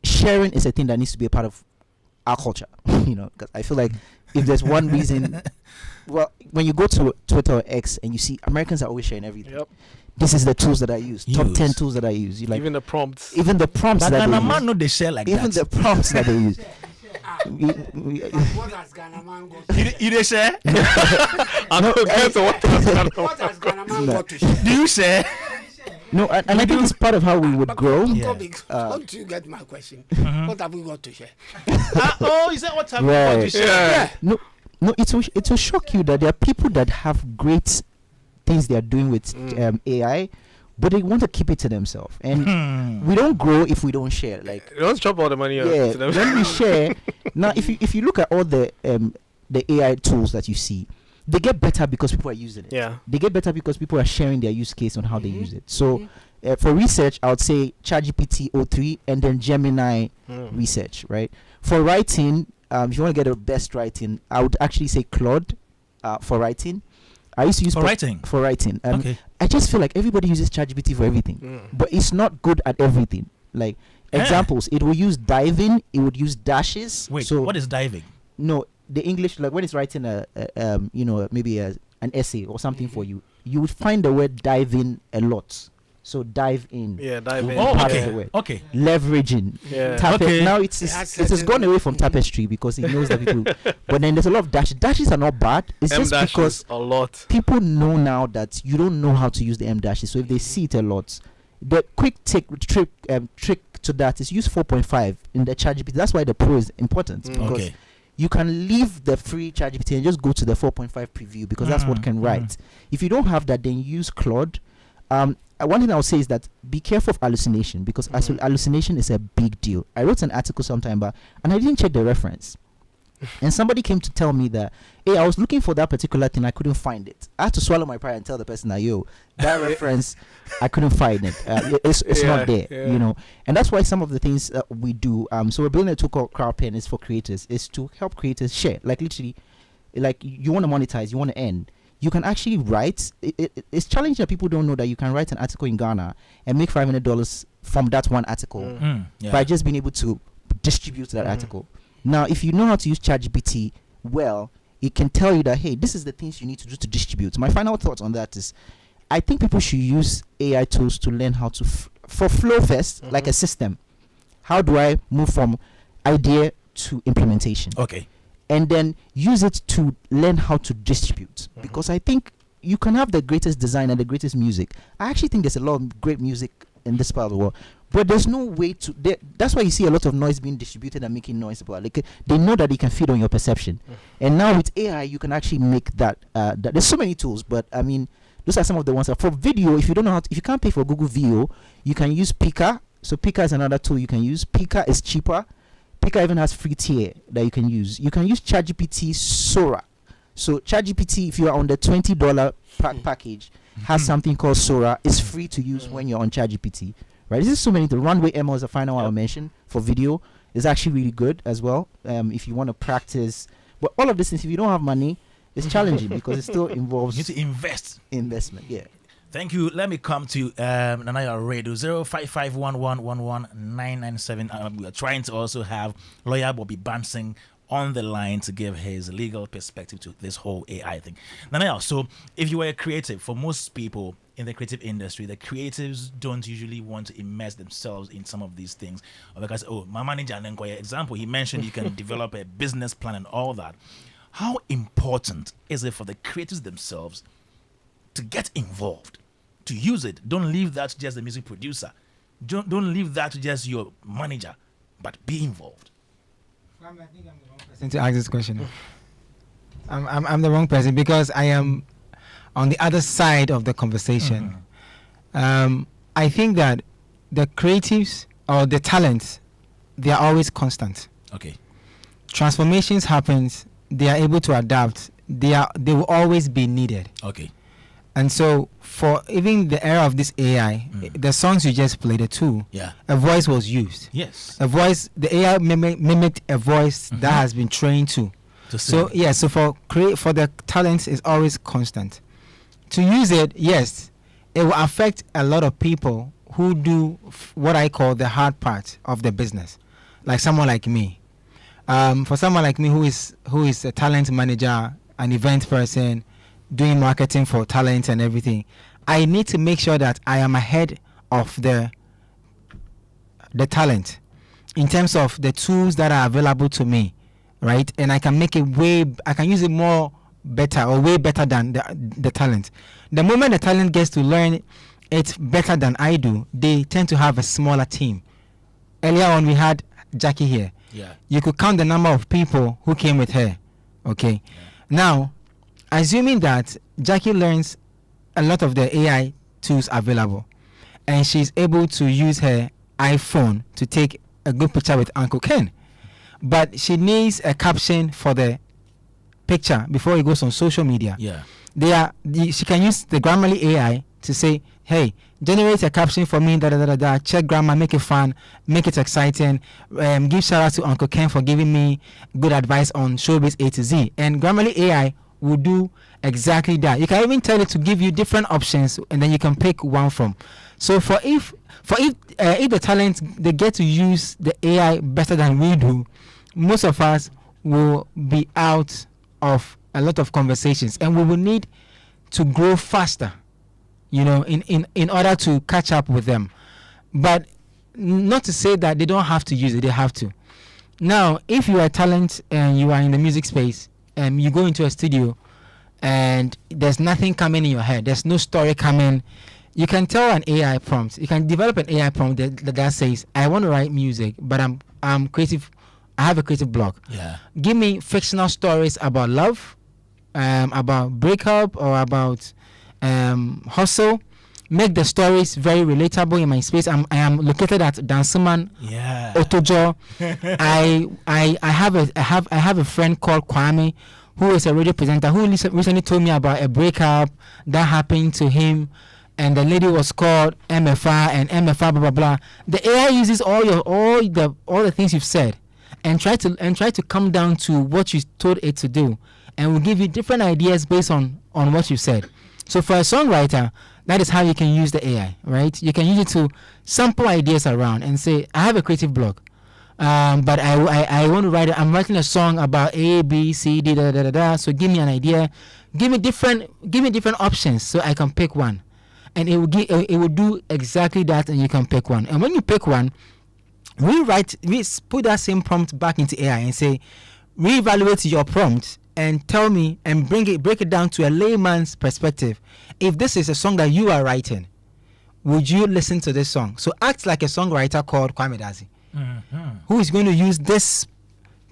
sharing is a thing that needs to be a part of our culture. Because I feel like if there's one reason, well, when you go to Twitter or X and you see Americans are always sharing everything. Yep. This is the tools that I use. Top 10 tools that I use. You like even the prompts. Even the prompts But that Ghana they man use. know they share like Even that. the prompts that they use. What has Ghana man got to share? You they share? What has Ghana man got to share? Do you share? No, and I think it's part of how we would grow. Don't you get my question? What have we got to share? Is that what happened? Right. Yeah. No, it will shock you that there are people that have great things they are doing with AI, but they want to keep it to themselves. And we don't grow if we don't share. Like, Don't chop all the money out to them. when we share. Now, if you look at all the AI tools that you see, they get better because people are using it. Yeah. They get better because people are sharing their use case on how they use it. So for research, I would say ChatGPT O3 and then Gemini research, right? For writing, if you want to get the best writing, I would actually say Claude for writing. I used to use For writing? For writing. Okay. I just feel like everybody uses ChatGPT for everything, but it's not good at everything. Like examples, it will use diving, it would use dashes. Wait, so what is diving? No, the English, like when it's writing maybe an essay or something for you, you would find the word dive in a lot. So dive in. Yeah, dive in. Oh, part of okay. the word. Okay. Leveraging. Yeah. Okay. Now it has gone away from tapestry because it knows that people. But then there's a lot of dashes. Dashes are not bad. It's just M-dashes because a lot. people know now that you don't know how to use the M dashes. So if they see it a lot, the quick trick to that is use 4.5 in the ChatGPT. That's why the Pro is important because Okay. you can leave the free ChatGPT and just go to the 4.5 preview because that's what can write. If you don't have that, then use Claude. One thing I would say is that be careful of hallucination because hallucination is a big deal. I wrote an article sometime back and I didn't check the reference. And somebody came to tell me that, hey, I was looking for that particular thing, I couldn't find it. I had to swallow my pride and tell the person that, yo, that reference, I couldn't find it. It's not there, And that's why some of the things we do. So we're building a tool called CrowdPen. It's for creators. It's to help creators share. Like literally, like you want to monetize, you want to earn. You can actually write. It's challenging that people don't know that you can write an article in Ghana and make $500 from that one article by just being able to distribute that article. Now, if you know how to use ChatGPT well, it can tell you that, hey, this is the things you need to do to distribute. My final thoughts on that is, I think people should use AI tools to learn how to, for flow first, like a system. How do I move from idea to implementation? Okay. And then use it to learn how to distribute. Because I think you can have the greatest design and the greatest music. I actually think there's a lot of great music in this part of the world. But there's no way to. That's why you see a lot of noise being distributed and making noise about. Like they know that it can feed on your perception, and now with AI you can actually make that. There's so many tools, but I mean, those are some of the ones. For video, if you don't know if you can't pay for Google Video, you can use Pika. So Pika is another tool you can use. Pika is cheaper. Pika even has free tier that you can use. You can use ChatGPT Sora. So ChatGPT, if you are on the $20 package, has something called Sora. It's free to use when you're on ChatGPT. Right? This is so many. The Runway ML is the final one I'll mention for video. It's actually really good as well. If you want to practice, but all of these things, if you don't have money, it's challenging because it still involves You need to invest. investment. Yeah. Thank you. Let me come to Nanaya Radio 0551111997. We are trying to also have lawyer Bobby Bansing on the line to give his legal perspective to this whole AI thing. Nanaya, so if you were a creative, for most people in the creative industry, the creatives don't usually want to immerse themselves in some of these things. Because, my manager, example, he mentioned you can develop a business plan and all that. How important is it for the creatives themselves to get involved, to use it? Don't leave that to just the music producer. Don't leave that to just your manager, but be involved. I think I'm the wrong person to ask this question. I'm the wrong person because I am on the other side of the conversation. I think that the creatives or the talents, they are always constant. Okay. Transformations happens, they are able to adapt. They will always be needed. Okay. And so for even the era of this AI, the songs you just played, the two, a voice was used. Yes. A voice, the AI mimicked a voice that has been trained to. So so for the talents is always constant. To use it, yes, it will affect a lot of people who do what I call the hard part of the business, like someone like me. For someone like me who is a talent manager, an event person, doing marketing for talent and everything, I need to make sure that I am ahead of the talent in terms of the tools that are available to me, right? And I can make it I can use it more better or way better than the talent. The moment the talent gets to learn it better than I do, they tend to have a smaller team. Earlier on, we had Jackie here. Yeah. You could count the number of people who came with her. Okay. Yeah. Now, assuming that Jackie learns a lot of the AI tools available, and she's able to use her iPhone to take a good picture with Uncle Ken, but she needs a caption for the picture before it goes on social media. Yeah. She can use the Grammarly AI to say, hey, generate a caption for me, check grammar, make it fun, make it exciting, give shout out to Uncle Ken for giving me good advice on Showbiz A-Z. And Grammarly AI will do exactly that. You can even tell it to give you different options, and then you can pick one from. So if the talent, they get to use the AI better than we do, most of us will be out of a lot of conversations, and we will need to grow faster, in order to catch up with them. But not to say that they don't have to use it, they have to. Now, if you are a talent and you are in the music space and you go into a studio and there's nothing coming in your head, there's no story coming, you can tell an AI prompt. You can develop an AI prompt that says, I want to write music, but I'm creative. I have a creative block. Yeah. Give me fictional stories about love, about breakup, or about hustle. Make the stories very relatable in my space. I am located at Dansuman, Otojo. I have a friend called Kwame, who is a radio presenter, who recently told me about a breakup that happened to him, and the lady was called MFR and MFR blah blah blah. The AI uses all the things you've said, and try to come down to what you told it to do, and will give you different ideas based on what you said. So for a songwriter, that is how you can use the AI, right? You can use it to sample ideas around and say, I have a creative block, but I want to write. I'm writing a song about A, B, C, D, da da da da. So give me an idea. Give me different options so I can pick one, and it will do exactly that, and you can pick one. And when you pick one, we put that same prompt back into AI and say, reevaluate your prompt and tell me and break it down to a layman's perspective. If this is a song that you are writing, would you listen to this song? So act like a songwriter called Kwame Dadzie, who is going to use this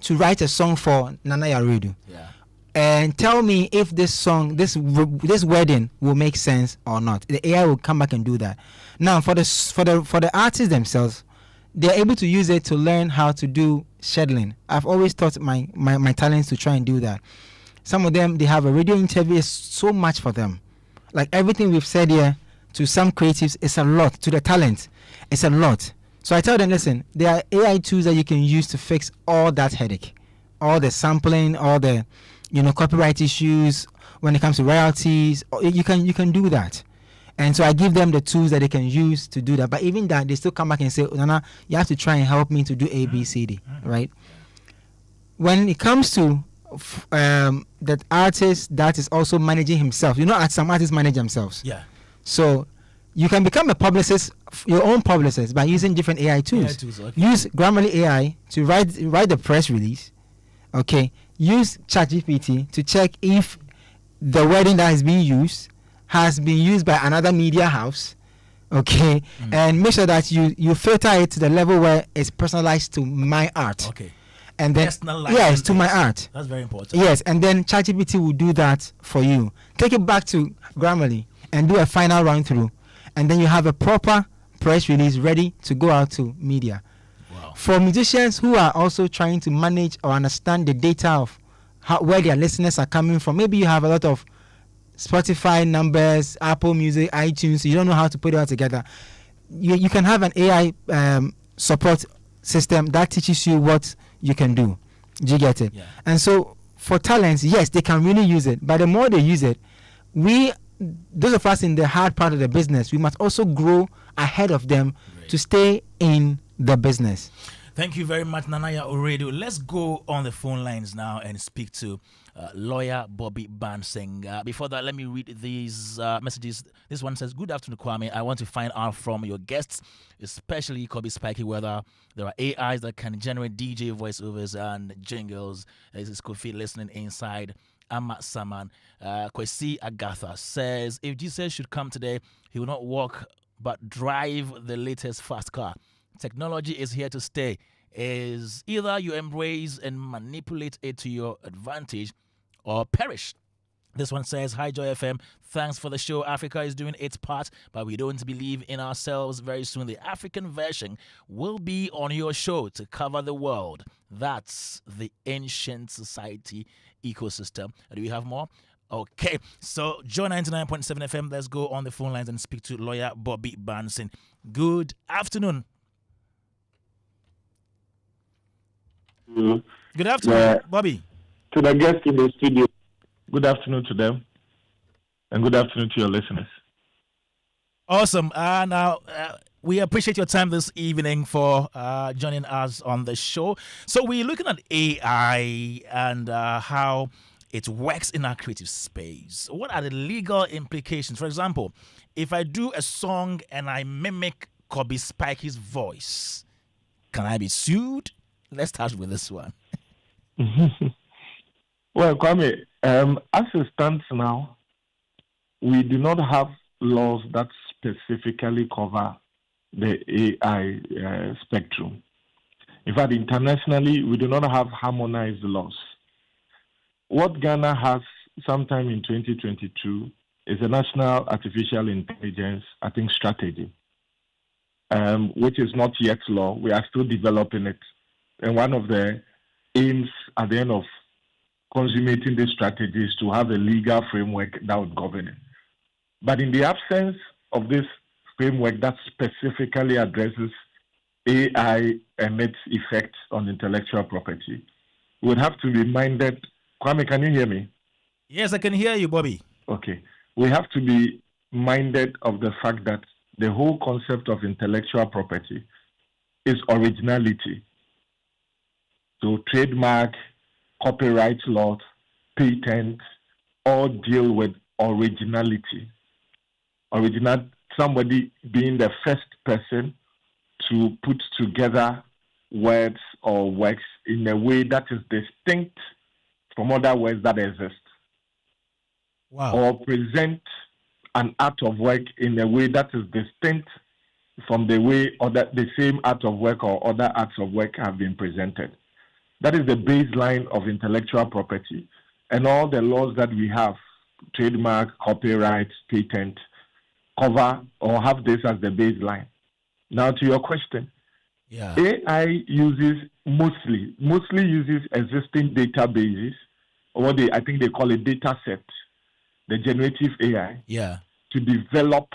to write a song for Nana Yaredu. Yeah. And tell me if this song, this wording will make sense or not. The AI will come back and do that. Now for the artists themselves, they're able to use it to learn how to do scheduling. I've always taught my talents to try and do that. Some of them, they have a radio interview. It's so much for them. Like everything we've said here, to some creatives, it's a lot. To the talent, it's a lot. So I tell them, listen, there are AI tools that you can use to fix all that headache, all the sampling, all the copyright issues when it comes to royalties. You can do that. And so I give them the tools that they can use to do that. But even that, they still come back and say, Nana, you have to try and help me to do A, B, C, D, right? When it comes to that artist that is also managing himself, some artists manage themselves. Yeah. So you can become a publicist, your own publicist, by using different AI tools. Okay. Use Grammarly AI to write the press release. Okay. Use ChatGPT to check if the wording that is being used has been used by another media house, okay, and make sure that you filter it to the level where it's personalized to my art. Okay. And then yes, to my art. That's very important. Yes, and then ChatGPT will do that for you. Take it back to Grammarly and do a final run through, and then you have a proper press release ready to go out to media. Wow. For musicians who are also trying to manage or understand the data of where their listeners are coming from, maybe you have a lot of Spotify numbers, Apple Music, iTunes, so you don't know how to put it all together. You can have an AI support system that teaches you what you can do. Do you get it? Yeah. And so for talents, yes, they can really use it. But the more they use it, those of us in the hard part of the business, we must also grow ahead of them to stay in the business. Thank you very much, Nanaya Oredo. Let's go on the phone lines now and speak to lawyer Bobby Bansing. Before that, let me read these messages. This one says, "Good afternoon, Kwame. I want to find out from your guests, especially Kobe Spiky, whether there are AIs that can generate DJ voiceovers and jingles." This is Kofi listening inside. Amat Saman. Kwesi Agatha says, "If Jesus should come today, he will not walk but drive the latest fast car. Technology is here to stay. Is either you embrace and manipulate it to your advantage or perish." This one says, "Hi Joy FM, thanks for the show. Africa is doing its part, but we don't believe in ourselves. Very soon the African version will be on your show to cover the world. That's the ancient society ecosystem." Do we have more? Okay, so Joy 99.7 FM, let's go on the phone lines and speak to lawyer Bobby Banson. Good afternoon. Good afternoon, Bobby. To the guests in the studio, good afternoon to them, and good afternoon to your listeners. Awesome. Now, we appreciate your time this evening for joining us on the show. So we're looking at AI and how it works in our creative space. What are the legal implications? For example, if I do a song and I mimic Kobe Spiky's voice, can I be sued? Let's start with this one. Well, Kwame, as it stands now, we do not have laws that specifically cover the AI spectrum. In fact, internationally, we do not have harmonized laws. What Ghana has sometime in 2022 is a national artificial intelligence, strategy, which is not yet law. We are still developing it. And one of the aims at the end of consummating this strategy is to have a legal framework that would govern it. But in the absence of this framework that specifically addresses AI and its effects on intellectual property, we would have to be minded. Kwame, can you hear me? Yes, I can hear you, Bobby. Okay. We have to be minded of the fact that the whole concept of intellectual property is originality. So trademark, copyright law, patent, all deal with originality. Somebody being the first person to put together words or works in a way that is distinct from other words that exist. Wow. Or present an art of work in a way that is distinct from the way the same art of work or other arts of work have been presented. That is the baseline of intellectual property. And all the laws that we have, trademark, copyright, patent, cover or have this as the baseline. Now to your question. Yeah. AI mostly uses existing databases, or I think they call it data set, the generative AI, to develop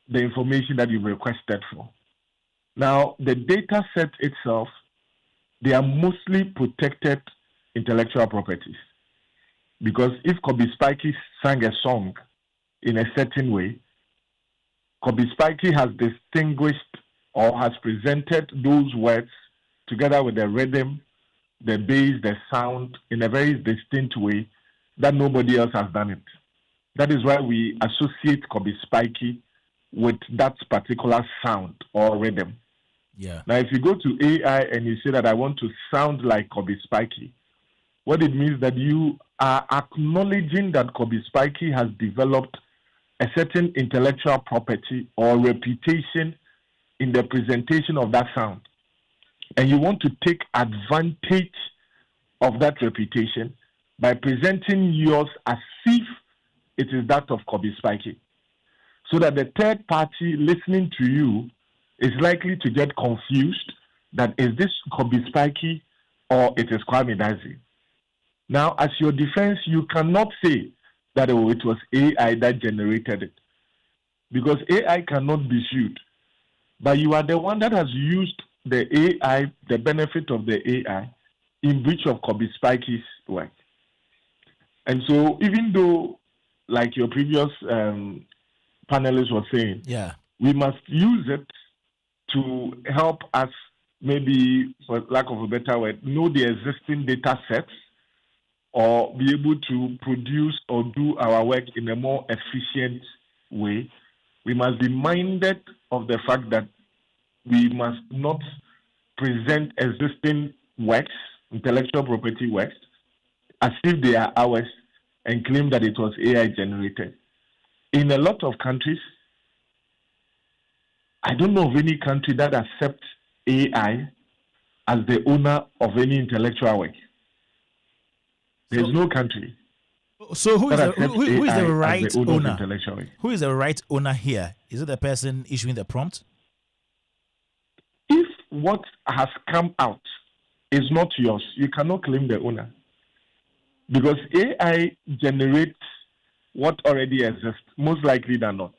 the information that you've requested for. Now, the data set itself, they are mostly protected intellectual properties. Because if Kobe Spiky sang a song in a certain way, Kobe Spiky has distinguished or has presented those words together with the rhythm, the bass, the sound in a very distinct way that nobody else has done it. That is why we associate Kobe Spiky with that particular sound or rhythm. Yeah. Now, if you go to AI and you say that I want to sound like Kobe Spiky, what it means that you are acknowledging that Kobe Spiky has developed a certain intellectual property or reputation in the presentation of that sound. And you want to take advantage of that reputation by presenting yours as if it is that of Kobe Spiky. So that the third party listening to you is likely to get confused that is this Kobe Spiky or it is Kwame Dadzie. Now, as your defense, you cannot say that it was AI that generated it. Because AI cannot be sued. But you are the one that has used the AI, the benefit of the AI, in breach of Kobe Spiky's work. And so even though like your previous panelist was saying, Yeah. we must use it to help us, maybe for lack of a better word, know the existing data sets or be able to produce or do our work in a more efficient way. We must be minded of the fact that we must not present existing works, intellectual property works, as if they are ours and claim that it was AI generated. In a lot of countries, I don't know of any country that accepts AI as the owner of any intellectual work. There's no country. So who is that the, who is accepts the AI right as the owner of owner? intellectual work. Who is the right owner here? Is it the person issuing the prompt? If what has come out is not yours, you cannot claim the owner. Because AI generates what already exists, most likely than not,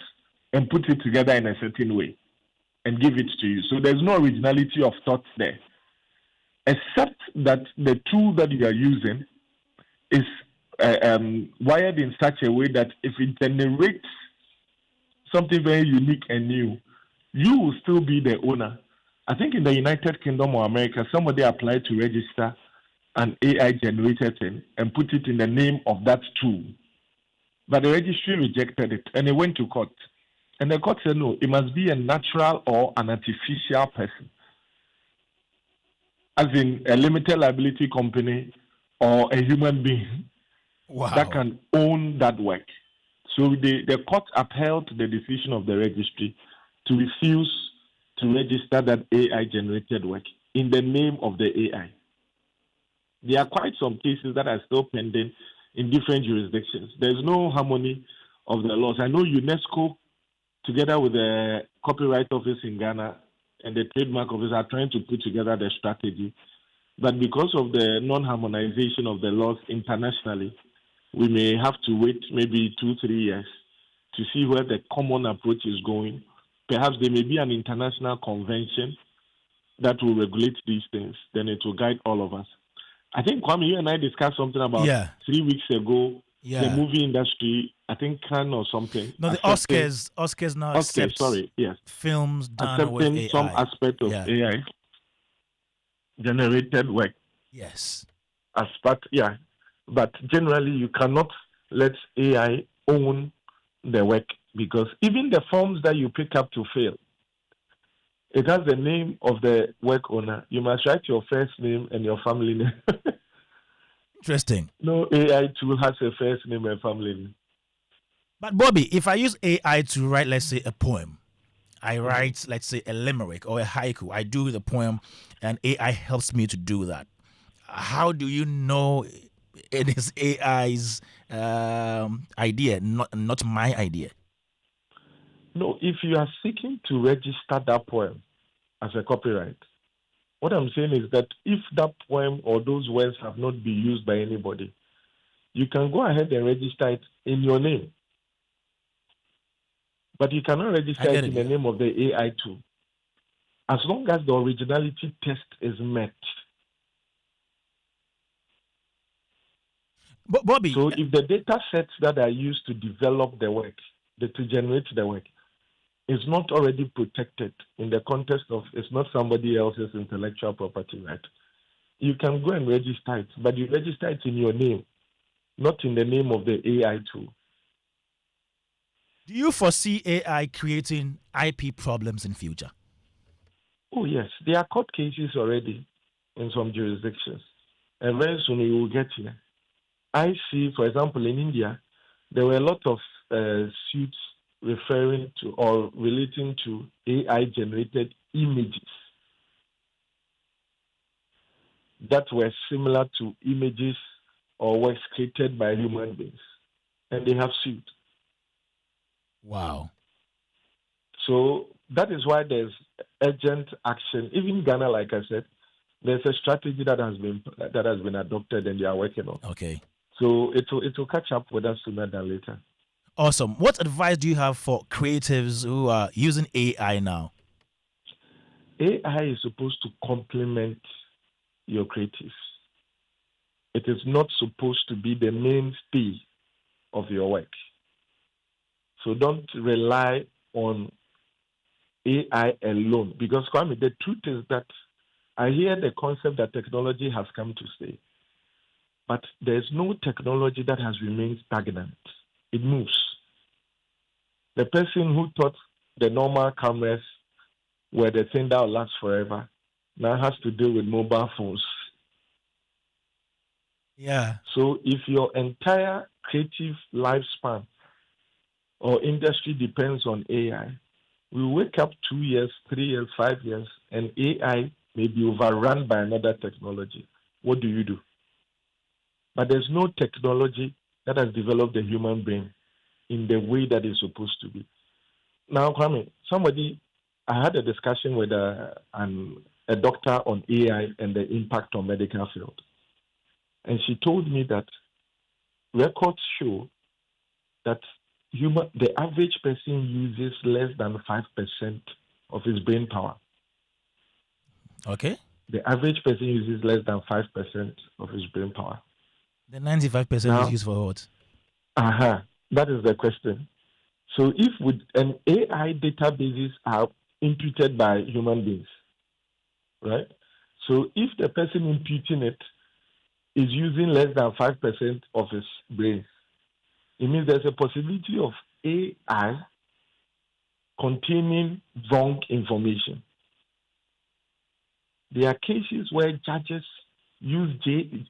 and puts it together in a certain way and give it to you. So there's no originality of thought there, except that the tool that you are using is wired in such a way that if it generates something very unique and new, you will still be the owner. I think in the United Kingdom or America, somebody applied to register an AI generated thing and put it in the name of that tool. But the registry rejected it and it went to court. And the court said, no, it must be a natural or an artificial person, as in a limited liability company or a human being that can own that work. So the court upheld the decision of the registry to refuse to register that AI generated work in the name of the AI. There are quite some cases that are still pending in different jurisdictions. There's no harmony of the laws. I know UNESCO, together with the Copyright Office in Ghana and the Trademark Office, are trying to put together the strategy. But because of the non-harmonization of the laws internationally, we may have to wait maybe 2-3 years to see where the common approach is going. Perhaps there may be an international convention that will regulate these things. Then it will guide all of us. I think, Kwame, you and I discussed something about 3 weeks ago. The movie industry, I think Cannes or something. No, the Oscars now accept films done with AI. Some aspect of AI generated work. Yes. As part, but generally you cannot let AI own the work, because even the forms that you pick up to fill, it has the name of the work owner. You must write your first name and your family name. Interesting. No AI tool has a first name and family name. But Bobby, if I use AI to write, let's say, a poem, I write, let's say, a limerick or a haiku. I do the poem, and AI helps me to do that. How do you know it is AI's idea, not my idea? No, if you are seeking to register that poem as a copyright, what I'm saying is that if that poem or those words have not been used by anybody, you can go ahead and register it in your name. But you cannot register it in the name of the AI tool, as long as the originality test is met. But Bobby, so if the data sets that are used to develop the work, to generate the work, is not already protected in the context of it's not somebody else's intellectual property right, you can go and register it, but you register it in your name, not in the name of the AI tool. Do you foresee AI creating IP problems in future? Oh, yes. There are court cases already in some jurisdictions, and very soon we will get here. I see, for example, in India, there were a lot of suits referring to or relating to AI-generated images that were similar to images or works created by human beings, and they have sued. Wow. So that is why there's urgent action. Even Ghana, like I said, there's a strategy that has been adopted and they are working on. Okay. So it will catch up with us sooner than later. Awesome. What advice do you have for creatives who are using AI now? AI is supposed to complement your creatives. It is not supposed to be the mainstay of your work. So don't rely on AI alone. Because, Kwame, the truth is that I hear the concept that technology has come to stay. But there's no technology that has remained stagnant. It moves. The person who thought the normal cameras were the thing that will last forever now has to deal with mobile phones. Yeah. So if your entire creative lifespan or industry depends on AI, we wake up 2 years, 3 years, 5 years, and AI may be overrun by another technology. What do you do? But there's no technology that has developed the human brain in the way that it's supposed to be. Now, Kwame, I had a discussion with a doctor on AI and the impact on medical field. And she told me that records show that the average person uses less than 5% of his brain power. Okay. The average person uses less than 5% of his brain power. The 95% Now, is used for what? That is the question. So if an AI databases are imputed by human beings, right? So if the person imputing it is using less than 5% of his brain, it means there's a possibility of AI containing wrong information. There are cases where judges use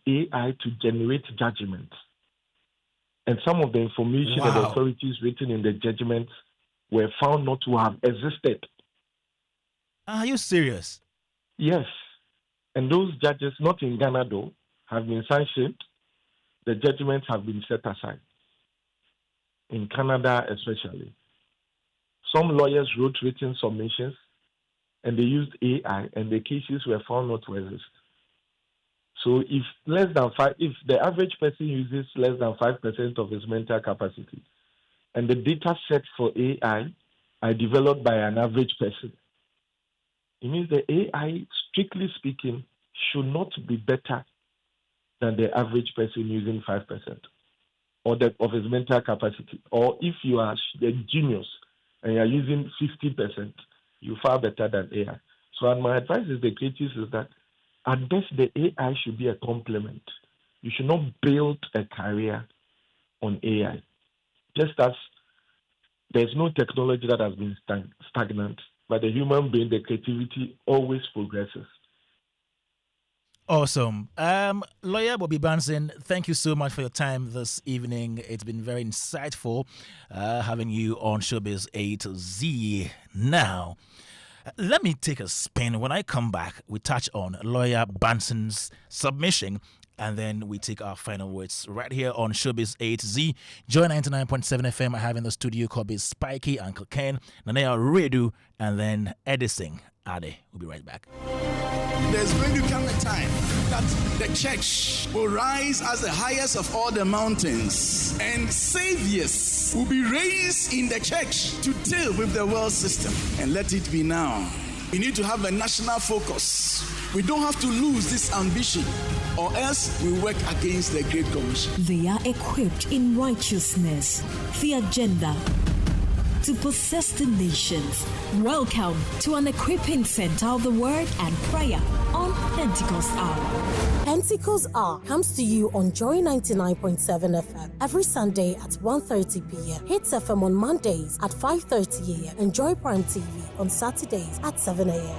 AI to generate judgments. And some of the information and authorities written in the judgments were found not to have existed. Are you serious? Yes. And those judges, not in Ghana though, have been sanctioned. The judgments have been set aside. In Canada especially. Some lawyers wrote written submissions and they used AI and the cases were found not to exist. So if the average person uses less than 5% of his mental capacity, and the data set for AI are developed by an average person, it means the AI, strictly speaking, should not be better than the average person using 5% of his mental capacity. Or if you are a genius and you are using 50%, you're far better than AI. So my advice is the creatives is that at best, the AI should be a complement. You should not build a career on AI. Just as there's no technology that has been stagnant, but the human brain, the creativity always progresses. Awesome. Lawyer Bobby Banson, thank you so much for your time this evening. It's been very insightful having you on Showbiz A-Z. Now, let me take a spin. When I come back, we touch on Lawyer Banson's submission, and then we take our final words right here on Showbiz A-Z. Joy 99.7 FM. I have in the studio Kobe Spiky, Uncle Ken, Nanea Redu, and then Edison Ade. We'll be right back. There's going to come a time that the church will rise as the highest of all the mountains, and saviors will be raised in the church to deal with the world system. And let it be now. We need to have a national focus. We don't have to lose this ambition, or else we work against the Great Commission. They are equipped in righteousness, the agenda to possess the nations. Welcome to an equipping center of the word and prayer on Pentecost Hour. Pentecost Hour comes to you on Joy 99.7 FM every Sunday at 1:30 p.m. Hits FM on Mondays at 5:30 a.m. and Joy Prime TV on Saturdays at 7 a.m.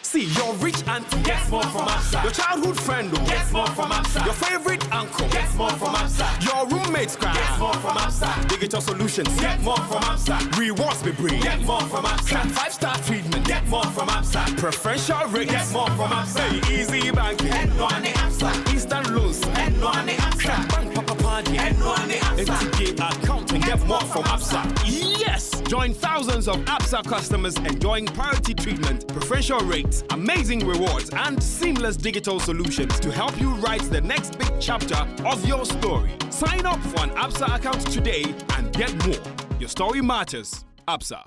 See, your rich auntie gets more from outside. Your childhood friend gets more from outside. Your favorite uncle gets more from outside. Your roommates cry gets more from outside. Digital solutions get more from outside. Rewards we bring get more from outside. 5-star treatment get more from outside. Preferential rate get more from outside. Easy banking and no on the outside. Instant loans and no on the outside. Bank papa party and no on the outside. MTK account and get more from outside. Yes! Join thousands of ABSA customers enjoying priority treatment, preferential rates, amazing rewards, and seamless digital solutions to help you write the next big chapter of your story. Sign up for an ABSA account today and get more. Your story matters. ABSA.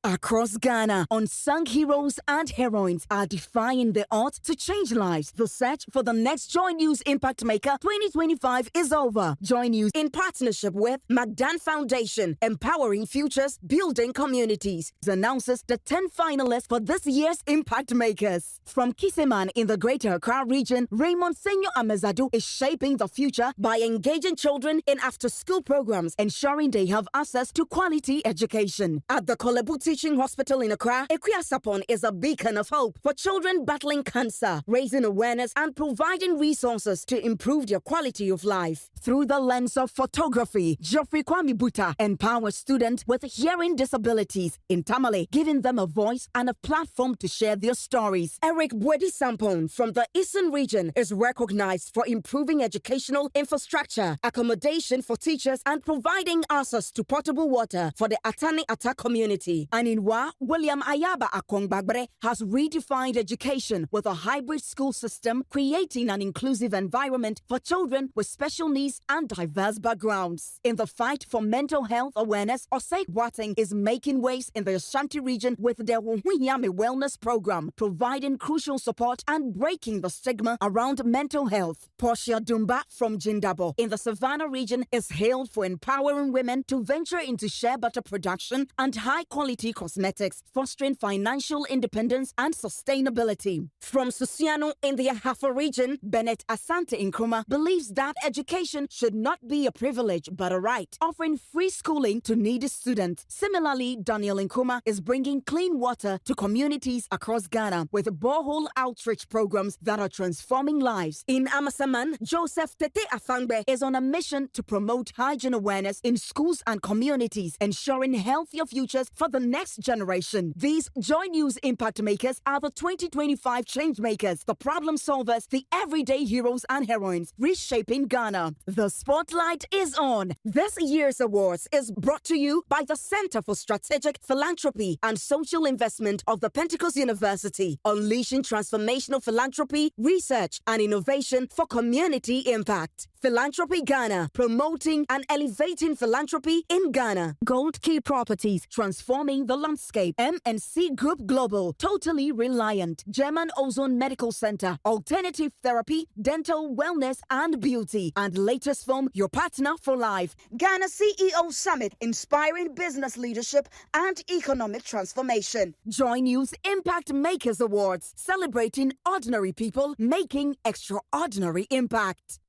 across Ghana. Unsung heroes and heroines are defying the odds to change lives. The search for the next Joy News Impact Maker 2025 is over. Joy News, in partnership with Magdan Foundation, empowering futures, building communities, announces the 10 finalists for this year's Impact Makers. From Kiseman in the Greater Accra region, Raymond Senyo Amezadu is shaping the future by engaging children in after-school programs, ensuring they have access to quality education. At the Kolebu Teaching Hospital in Accra, Ekuya Sapon is a beacon of hope for children battling cancer, raising awareness and providing resources to improve their quality of life. Through the lens of photography, Geoffrey Kwame Buta empowers students with hearing disabilities in Tamale, giving them a voice and a platform to share their stories. Eric Bwedi Sampon from the Eastern region is recognized for improving educational infrastructure, accommodation for teachers, and providing access to potable water for the Atani Ata community. And in Wa, William Ayaba Akongbabre has redefined education with a hybrid school system, creating an inclusive environment for children with special needs and diverse backgrounds. In the fight for mental health awareness, Osei Wating is making waves in the Ashanti region with their Wuhuyame Wellness Program, providing crucial support and breaking the stigma around mental health. Portia Dumba from Jindabo in the Savannah region is hailed for empowering women to venture into shea butter production and high-quality cosmetics, fostering financial independence and sustainability. From Susiano in the Ahafa region, Bennett Asante Nkrumah believes that education should not be a privilege but a right, offering free schooling to needy students. Similarly, Daniel Nkrumah is bringing clean water to communities across Ghana with borehole outreach programs that are transforming lives. In Amasaman, Joseph Tete Afangbe is on a mission to promote hygiene awareness in schools and communities, ensuring healthier futures for the next generation. These Joy News Impact Makers are the 2025 change makers, the problem solvers, the everyday heroes and heroines, reshaping Ghana. The spotlight is on. This year's awards is brought to you by the Center for Strategic Philanthropy and Social Investment of the Pentecost University, unleashing transformational philanthropy, research, and innovation for community impact. Philanthropy Ghana, promoting and elevating philanthropy in Ghana. Gold Key Properties, transforming the landscape. MNC Group Global, totally reliant. German Ozone Medical Center, alternative therapy, dental wellness and beauty. And latest form, your partner for life. Ghana CEO Summit, inspiring business leadership and economic transformation. Joy News Impact Makers Awards, celebrating ordinary people making extraordinary impact.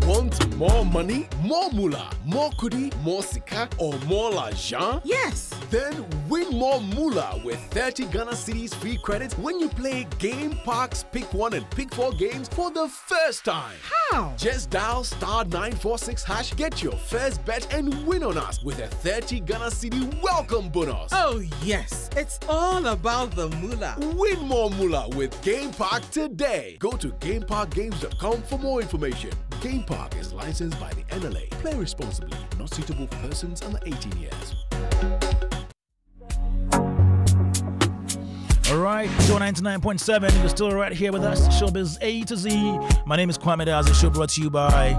Want more money, more moolah, more kudi, more sika, or more l'argent? Yes! Then win more moolah with 30 Ghana Cedis free credit when you play Game Park's Pick 1 and Pick 4 games for the first time. How? Just dial *946#, get your first bet, and win on us with a 30 Ghana Cedi welcome bonus. Oh yes, it's all about the moolah. Win more moolah with Game Park today. Go to GameParkGames.com for more information. Game Park is licensed by the NLA. Play responsibly. Not suitable for persons under 18 years. All right, Joe 99.7. You're still right here with us. Showbiz A to Z. My name is Kwame Dadzie. Show brought to you by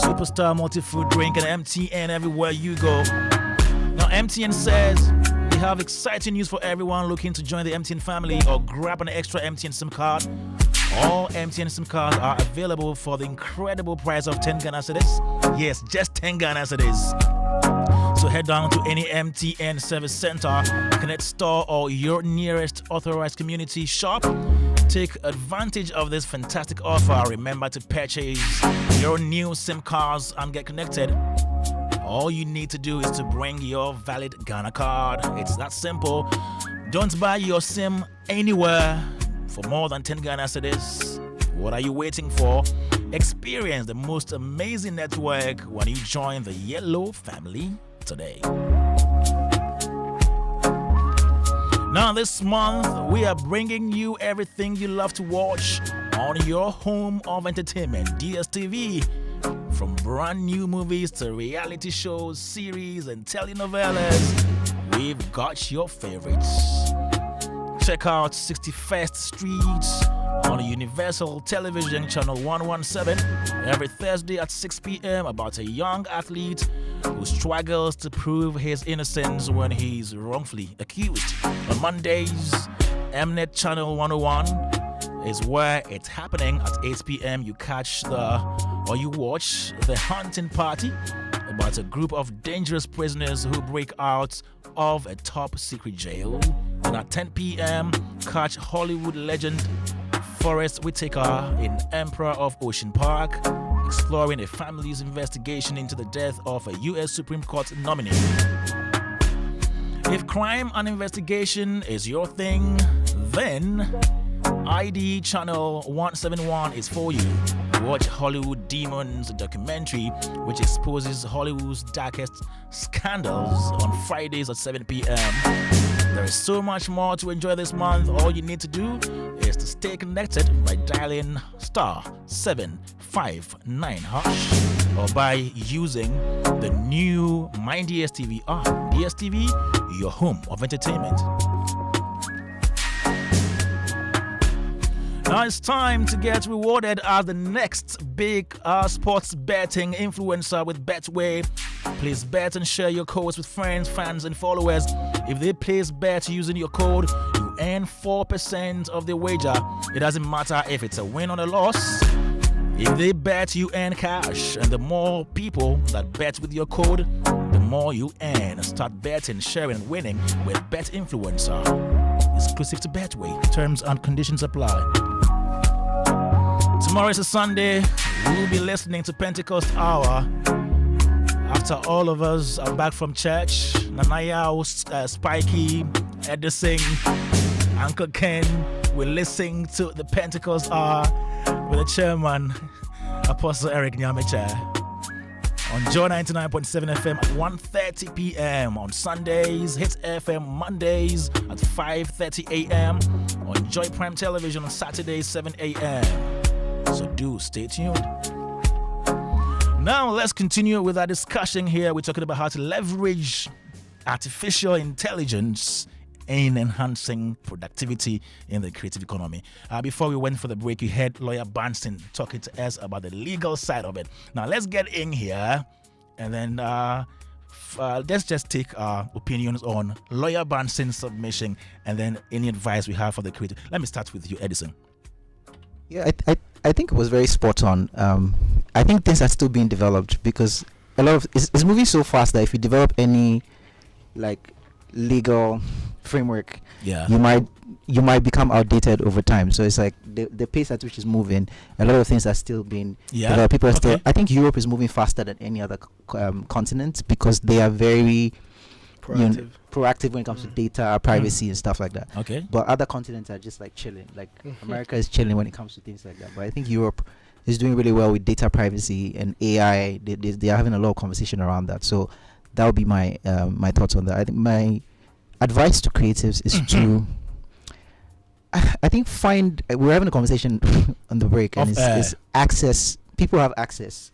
Superstar Multi-Food Drink and MTN everywhere you go. Now, MTN says they have exciting news for everyone looking to join the MTN family or grab an extra MTN SIM card. All MTN SIM cards are available for the incredible price of 10 Ghana cedis. Yes, just 10 Ghana cedis. So head down to any MTN service center, Connect store, or your nearest authorized community shop. Take advantage of this fantastic offer. Remember to purchase your new SIM cards and get connected. All you need to do is to bring your valid Ghana card. It's that simple. Don't buy your SIM anywhere for more than 10 Ghana cedis. What are you waiting for? Experience the most amazing network when you join the Yellow family today. Now this month, we are bringing you everything you love to watch on your home of entertainment, DSTV. From brand new movies to reality shows, series, and telenovelas, we've got your favorites. Check out 61st Street on Universal Television Channel 117 every Thursday at 6 p.m. about a young athlete who struggles to prove his innocence when he's wrongfully accused. On Mondays, Mnet Channel 101 is where it's happening at 8 p.m. You watch The Hunting Party, about a group of dangerous prisoners who break out of a top secret jail. And at 10 p.m., catch Hollywood legend Forrest Whitaker in Emperor of Ocean Park, exploring a family's investigation into the death of a U.S. Supreme Court nominee. If crime and investigation is your thing, then ID Channel 171 is for you. Watch Hollywood Demons, documentary which exposes Hollywood's darkest scandals on Fridays at 7 p.m. There is so much more to enjoy this month. All you need to do is to stay connected by dialing *759# or by using the new My DSTV app. DSTV, your home of entertainment. Now it's time to get rewarded as the next big sports betting influencer with Betway. Please bet and share your codes with friends, fans, and followers. If they place bet using your code, you earn 4% of the wager. It doesn't matter if it's a win or a loss. If they bet, you earn cash. And the more people that bet with your code, the more you earn. Start betting, sharing, and winning with Bet Influencer. Exclusive to Betway. Terms and conditions apply. Tomorrow is a Sunday. We'll be listening to Pentecost Hour. After all of us are back from church, Nanayao, Spikey, Edison, Uncle Ken will listen to the Pentecost Hour with the chairman, Apostle Eric Nyamecha, on Joy 99.7 FM at 1:30 p.m. on Sundays, Hits FM Mondays at 5:30 a.m. on Joy Prime Television on Saturdays 7 a.m. So do stay tuned. Now let's continue with our discussion here. We're talking about how to leverage artificial intelligence in enhancing productivity in the creative economy. Before we went for the break, you heard Lawyer Banston talking to us about the legal side of it. Now let's get in here and then let's just take our opinions on Lawyer Banston's submission and then any advice we have for the creative. Let me start with you, Edison. Yeah, I think it was very spot on. I think things are still being developed because a lot of it's moving so fast that if you develop any like legal framework, you might become outdated over time. So it's like the pace at which it's moving, a lot of things are still being developed. People are still. I think Europe is moving faster than any other continent because they are very proactive when it comes to data, privacy, and stuff like that. Okay. But other continents are just like chilling. Like America is chilling when it comes to things like that. But I think Europe is doing really well with data privacy and AI. They are having a lot of conversation around that. So that would be my my thoughts on that. I think my advice to creatives is to I think we're having a conversation on the break and it's access. People have access.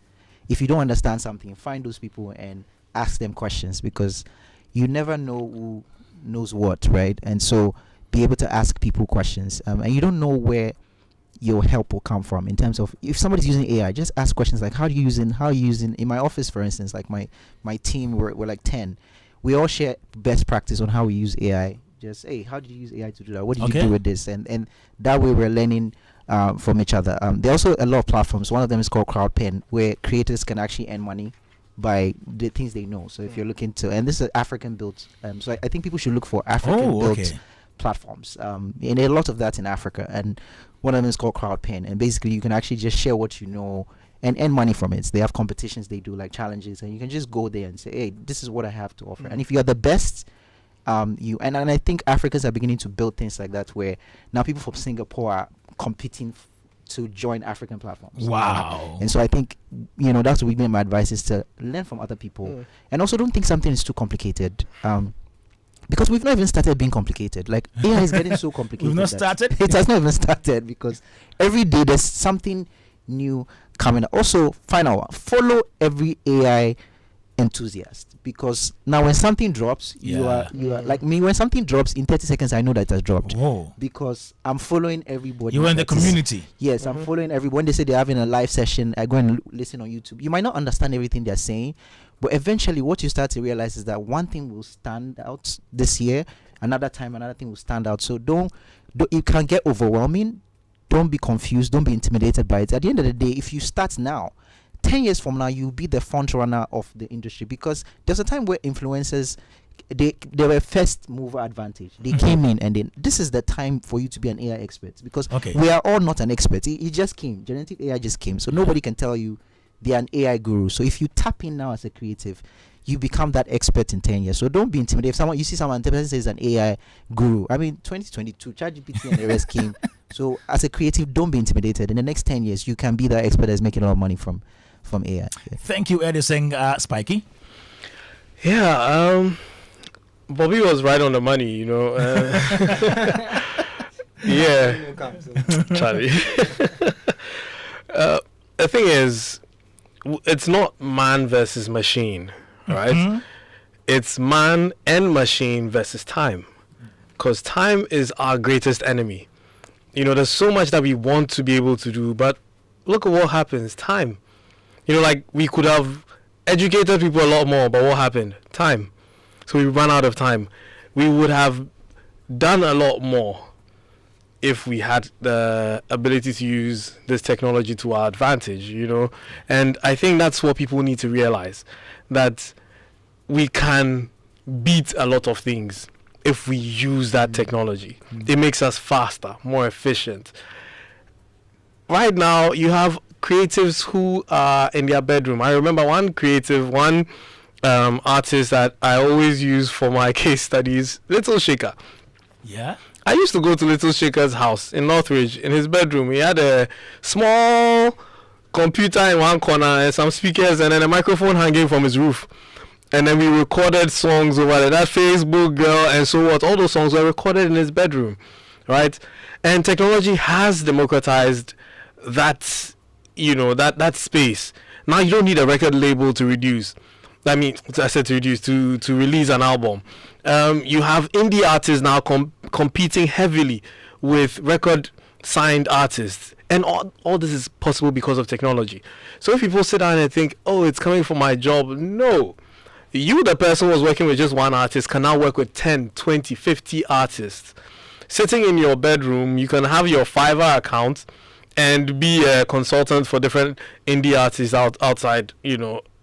If you don't understand something, find those people and ask them questions because you never know who knows what, right? And so be able to ask people questions. And you don't know where your help will come from in terms of if somebody's using AI, just ask questions like how are you using in my office, for instance, like my team, we're like 10. We all share best practice on how we use AI. Just, hey, how did you use AI to do that? What did you do with this? And that way we're learning from each other. There are also a lot of platforms. One of them is called CrowdPen, where creators can actually earn money by the things they know. So if you're looking to, and this is African built, so I think people should look for African built platforms. And a lot of that in Africa. And one of them is called CrowdPen. And basically you can actually just share what you know and earn money from it. They have competitions, they do like challenges, and you can just go there and say, hey, this is what I have to offer. And if you're the best, and I think Africans are beginning to build things like that where now people from Singapore are competing to join African platforms. Wow. And so I think, that's what my advice is to learn from other people. And also don't think something is too complicated. Because we've not even started being complicated. Like AI is getting so complicated. We've not started? It has not even started because every day there's something new coming up. Also, final one, follow every AI enthusiast, because now when something drops, you are like me. When something drops in 30 seconds, I know that it has dropped. Because I'm following everybody. You're in the community. Yes, I'm following everyone. When they say they're having a live session, I go and listen on YouTube. You might not understand everything they're saying, but eventually what you start to realize is that one thing will stand out this year, another time another thing will stand out. So don't it can get overwhelming. Don't be confused, don't be intimidated by it. At the end of the day, if you start now, 10 years from now, you'll be the front runner of the industry, because there's a time where influencers, they were first mover advantage. They came in, and then this is the time for you to be an AI expert, because we are all not an expert. It just came. Generative AI just came. So nobody can tell you they're an AI guru. So if you tap in now as a creative, you become that expert in 10 years. So don't be intimidated. If you see someone, the person says an AI guru. I mean, 2022, ChatGPT and the rest came. So as a creative, don't be intimidated. In the next 10 years, you can be that expert that's making a lot of money from AI. Yeah. Thank you, Eddie Singh. Spiky? Yeah, Bobby was right on the money, yeah. Charlie. The thing is, it's not man versus machine, right? It's man and machine versus time, because time is our greatest enemy. There's so much that we want to be able to do, but look at what happens. Time. Like, we could have educated people a lot more, but what happened? Time. So we ran out of time. We would have done a lot more if we had the ability to use this technology to our advantage, And I think that's what people need to realize, that we can beat a lot of things if we use that technology. It makes us faster, more efficient. Right now, you have creatives who are in their bedroom. I remember one artist that I always use for my case studies, Little Shaker. Yeah? I used to go to Little Shaker's house in Northridge. In his bedroom, he had a small computer in one corner and some speakers and then a microphone hanging from his roof. And then we recorded songs over there. That Facebook Girl and so what, all those songs were recorded in his bedroom, right? And technology has democratized that, that space. Now you don't need a record label to release an album. You have indie artists now competing heavily with record signed artists, and all this is possible because of technology. So if people sit down and think, oh, it's coming from my job, no. You, the person who was working with just one artist, can now work with 10, 20, 50 artists. Sitting in your bedroom, you can have your Fiverr account and be a consultant for different indie artists outside,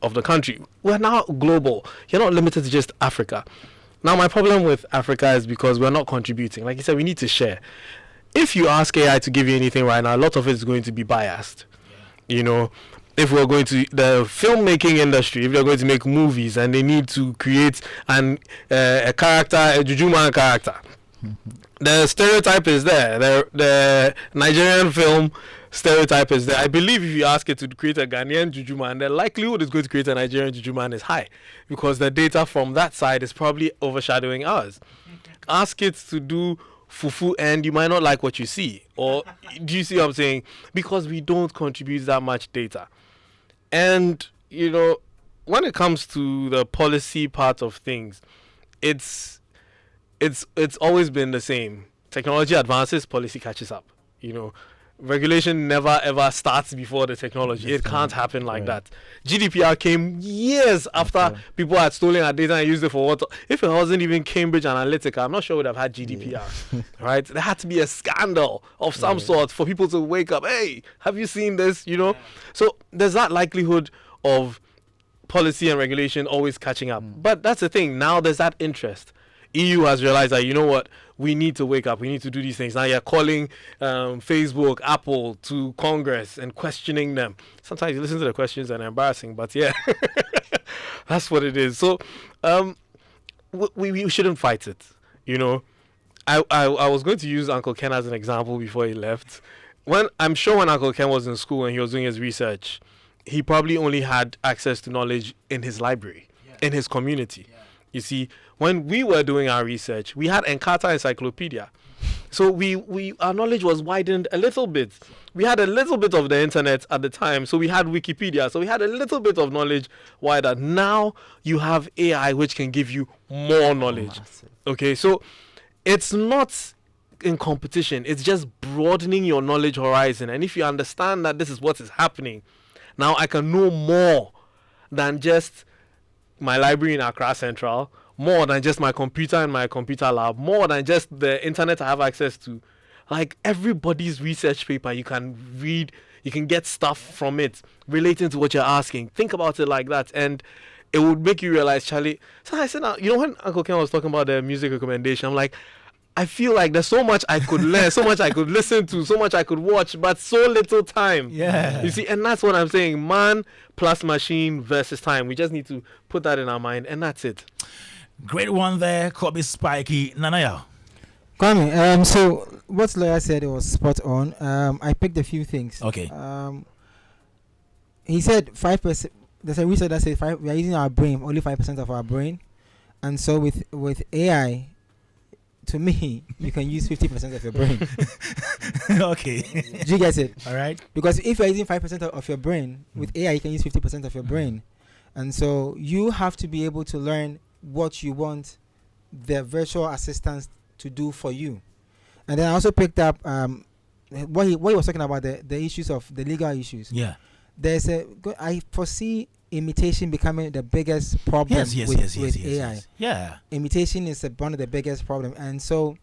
of the country. We're now global. You're not limited to just Africa. Now, my problem with Africa is because we're not contributing. Like you said, we need to share. If you ask AI to give you anything right now, a lot of it is going to be biased. If we're going to the filmmaking industry, if they're going to make movies and they need to create a character, a Juju Man character, the stereotype is there. The Nigerian film stereotype is there. I believe if you ask it to create a Ghanaian Juju Man, the likelihood it's going to create a Nigerian Juju Man is high, because the data from that side is probably overshadowing ours. Ask it to do fufu and you might not like what you see. Or do you see what I'm saying? Because we don't contribute that much data. And, when it comes to the policy part of things, it's always been the same. Technology advances, policy catches up. Regulation never ever starts before the technology. It can't happen like that. GDPR came years after people had stolen our data and used it for what? If it wasn't even Cambridge Analytica, I'm not sure we would have had GDPR. Right? There had to be a scandal of some sort for people to wake up. Hey, have you seen this? So there's that likelihood of policy and regulation always catching up. But that's the thing. Now there's that interest. EU has realized that, what, we need to wake up. We need to do these things. Now you're calling Facebook, Apple to Congress and questioning them. Sometimes you listen to the questions and they're embarrassing, but yeah, that's what it is. So we shouldn't fight it. I was going to use Uncle Ken as an example before he left. When Uncle Ken was in school and he was doing his research, he probably only had access to knowledge in his library, in his community. You see, when we were doing our research, we had Encarta Encyclopedia. So we our knowledge was widened a little bit. We had a little bit of the internet at the time, so we had Wikipedia, so we had a little bit of knowledge wider. Now you have AI, which can give you more knowledge. Okay, so it's not in competition, it's just broadening your knowledge horizon. And if you understand that this is what is happening, now I can know more than just my library in Accra Central, more than just my computer in my computer lab, more than just the internet I have access to. Like everybody's research paper, you can read, you can get stuff from it relating to what you're asking. Think about it like that, and it would make you realize, Charlie. So I said, now, you know, when Uncle Ken was talking about the music recommendation, I'm like, I feel like there's so much I could learn, so much I could listen to, so much I could watch, but so little time. Yeah. You see, and that's what I'm saying. Man plus machine versus time. We just need to put that in our mind, and that's it. Great one there, Kobe Spiky. Nanaya. Kwame, so what lawyer said was spot on. I picked a few things. Okay. He said 5%. There's a research that says we are using our brain, only 5% of our brain, and so with AI, to me, you can use 50% of your brain. Okay. Do you get it? All right. Because if you're using 5% of your brain, with AI, you can use 50% of your brain, and so you have to be able to learn what you want the virtual assistants to do for you. And then I also picked up what he was talking about, the issues of the legal issues. Yeah. I foresee imitation becoming the biggest problem with AI. Yeah. Imitation is one of the biggest problems. And so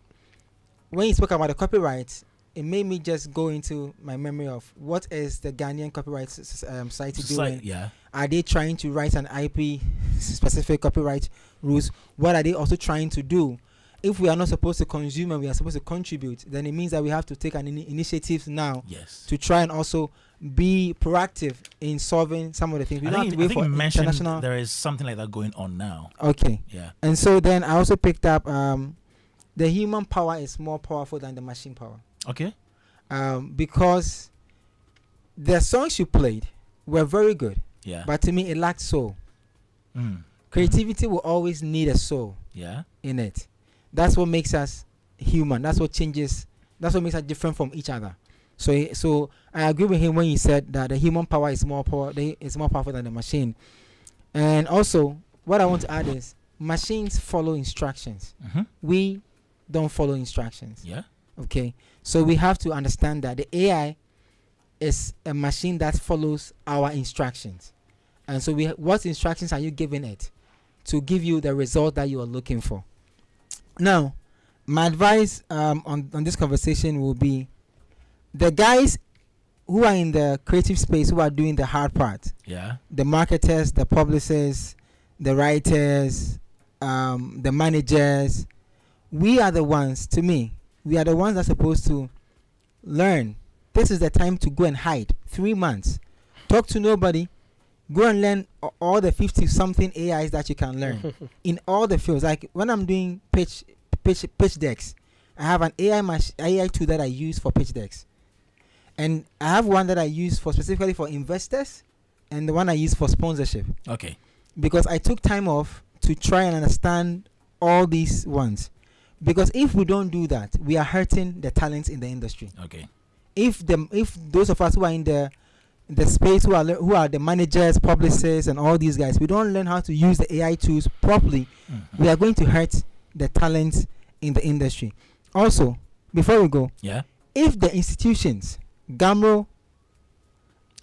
when you spoke about the copyright, it made me just go into my memory of what is the Ghanaian Copyright Society doing? Yeah. Are they trying to write an IP specific copyright rules? What are they also trying to do? If we are not supposed to consume and we are supposed to contribute, then it means that we have to take an initiative now to try and also be proactive in solving some of the things. We don't have to wait for international. There is something like that going on now. Okay. Yeah. And so then I also picked up the human power is more powerful than the machine power. Okay. Because the songs you played were very good. Yeah. But to me, it lacked soul. Creativity will always need a soul. Yeah. In it. That's what makes us human. That's what changes. That's what makes us different from each other. So I agree with him when he said that the human power is more powerful than the machine. And also, what I want to add is machines follow instructions. We don't follow instructions. Yeah. Okay. So we have to understand that the AI is a machine that follows our instructions. And so what instructions are you giving it to give you the result that you are looking for? Now, my advice on this conversation will be the guys who are in the creative space, who are doing the hard part. Yeah. The marketers, the publicists, the writers, the managers. We are the ones, to me, we are the ones that are supposed to learn. This is the time to go and hide. 3 months. Talk to nobody. Go and learn all the 50-something AIs that you can learn in all the fields. Like when I'm doing pitch decks, I have an AI tool that I use for pitch decks. And I have one that I use specifically for investors and the one I use for sponsorship. Okay. Because I took time off to try and understand all these ones. Because if we don't do that, we are hurting the talents in the industry. Okay. If those of us who are in the space, who are the managers, publicists, and all these guys, we don't learn how to use the AI tools properly, we are going to hurt the talents in the industry. Also, before we go, if the institutions, Gamro,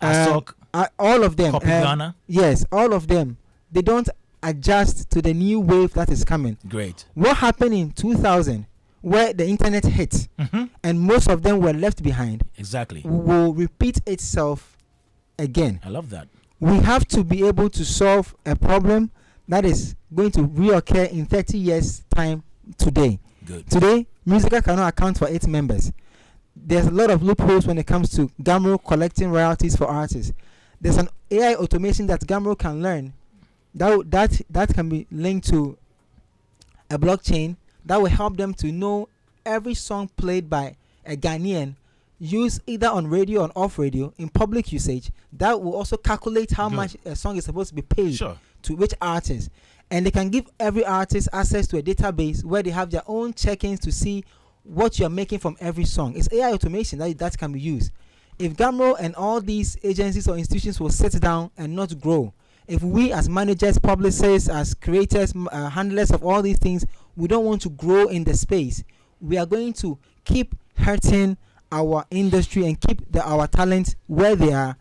all of them, yes, all of them, they don't adjust to the new wave that is coming. Great. What happened in 2000, where the internet hit, and most of them were left behind, exactly, will repeat itself again. I love that. We have to be able to solve a problem that is going to reoccur in 30 years' time today. Good. Today, Musica cannot account for its members. There's a lot of loopholes when it comes to Gamro collecting royalties for artists. There's an AI automation that Gamro can learn that can be linked to a blockchain that will help them to know every song played by a Ghanaian used either on radio or off radio in public usage. That will also calculate how much a song is supposed to be paid to which artist. And they can give every artist access to a database where they have their own check-ins to see what you're making from every song. It's AI automation that can be used. If Gamro and all these agencies or institutions will sit down and not grow, if we as managers, publicists, as creators, handlers of all these things, we don't want to grow in the space, we are going to keep hurting our industry and keep our talent where they are,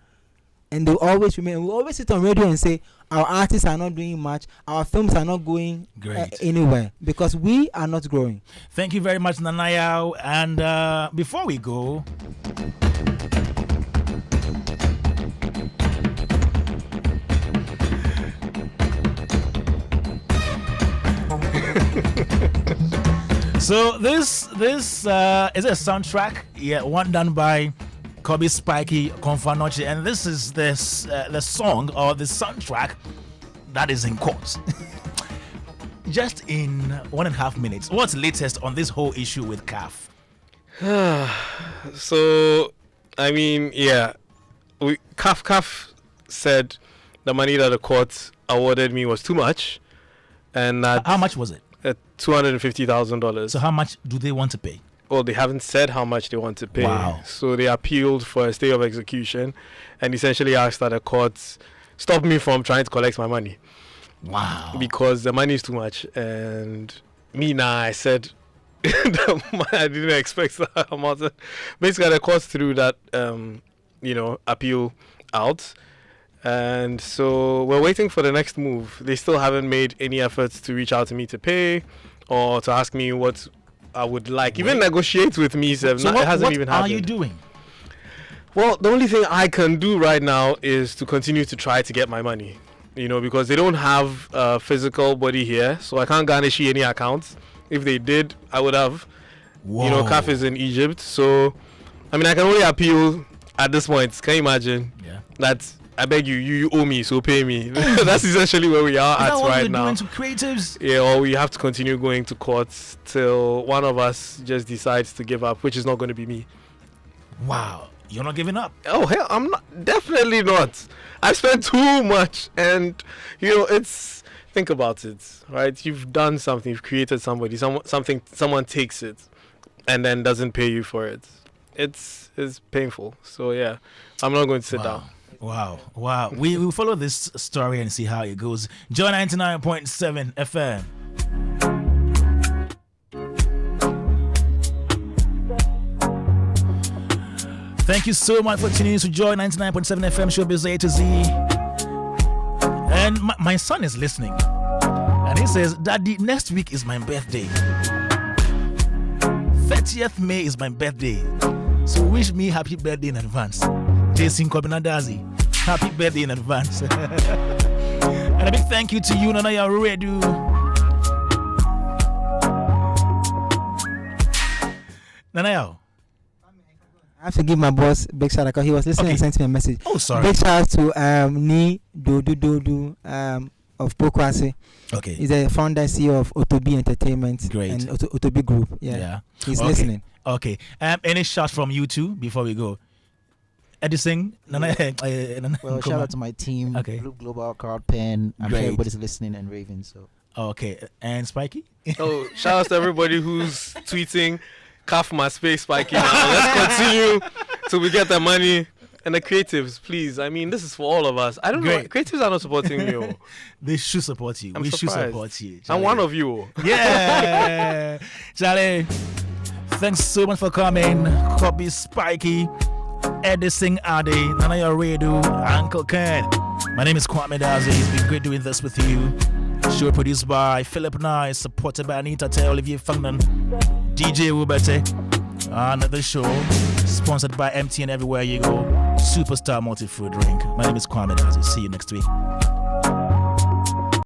and they'll always remain. We always sit on radio and say our artists are not doing much, our films are not going anywhere, because we are not growing. Thank you very much, Nanaya. And before we go, so this is a soundtrack, one done by Kobe Spikey Konfanoche, and this is the song or the soundtrack that is in court. Just in 1.5 minutes, what's the latest on this whole issue with CAF? So, I mean, CAF said the money that the court awarded me was too much, and that how much was it? $250,000. So how much do they want to pay? Well, they haven't said how much they want to pay. Wow. So they appealed for a stay of execution and essentially asked that the courts stop me from trying to collect my money. Wow. Because the money is too much. And I said, I didn't expect that amount. Basically, the courts threw that, appeal out. And so we're waiting for the next move. They still haven't made any efforts to reach out to me to pay or to ask me what I would like. Even negotiate with me. So what even happened. Are you doing? Well, the only thing I can do right now is to continue to try to get my money. Because they don't have a physical body here. So I can't garnish any accounts. If they did, I would have. Whoa. CAF is in Egypt. So, I mean, I can only appeal at this point. Can you imagine? Yeah. That's... I beg you owe me, so pay me. That's essentially where we are at right now. Is that what you're doing to creatives? Yeah, or we have to continue going to courts till one of us just decides to give up, which is not going to be me. Wow, you're not giving up? Oh, hell, I'm not. Definitely not. I've spent too much, and think about it, right? You've done something, you've created somebody, someone takes it, and then doesn't pay you for it. It's painful. So yeah, I'm not going to sit down. Wow. We will follow this story and see how it goes. Joy 99.7 FM. Thank you so much for tuning in to Joy 99.7 FM Showbiz A-Z. And my son is listening. And he says, Daddy, next week is my birthday. 30th May is my birthday. So wish me happy birthday in advance. Jason Kwame Dadzie, happy birthday in advance. And a big thank you to you, Nanaya Redu. Nanaya, I have to give my boss big shout out because he was listening and sent me a message. Oh, sorry. Big shout out to Ni Dodu of Pokwase. Okay. He's the founder and CEO of Otobi Entertainment. Great. And Otobi Group. Yeah. He's listening. Okay. Any shots from you two before we go? Edison, well, shout out to my team, okay. Blue Global, Card Pen. I'm sure everybody's listening and raving. So okay, and Spikey. Oh, shout out to everybody who's tweeting, "Calf my space, Spikey." Now let's continue till we get the money. And the creatives, please. I mean, this is for all of us. I don't know. Creatives are not supporting you. They should support you. We should support you. I'm one of you. Yeah, Charlie. Thanks so much for coming, Kobe Spikey. Edison Ade, Nanaya Redu, Uncle Ken. My name is Kwame Dadzie. It's been great doing this with you. Show produced by Philip Nye, supported by Anita Tay, Olivier Fangnan, DJ Wubete. Another show sponsored by MTN everywhere you go. Superstar multi-food drink. My name is Kwame Dadzie. See you next week.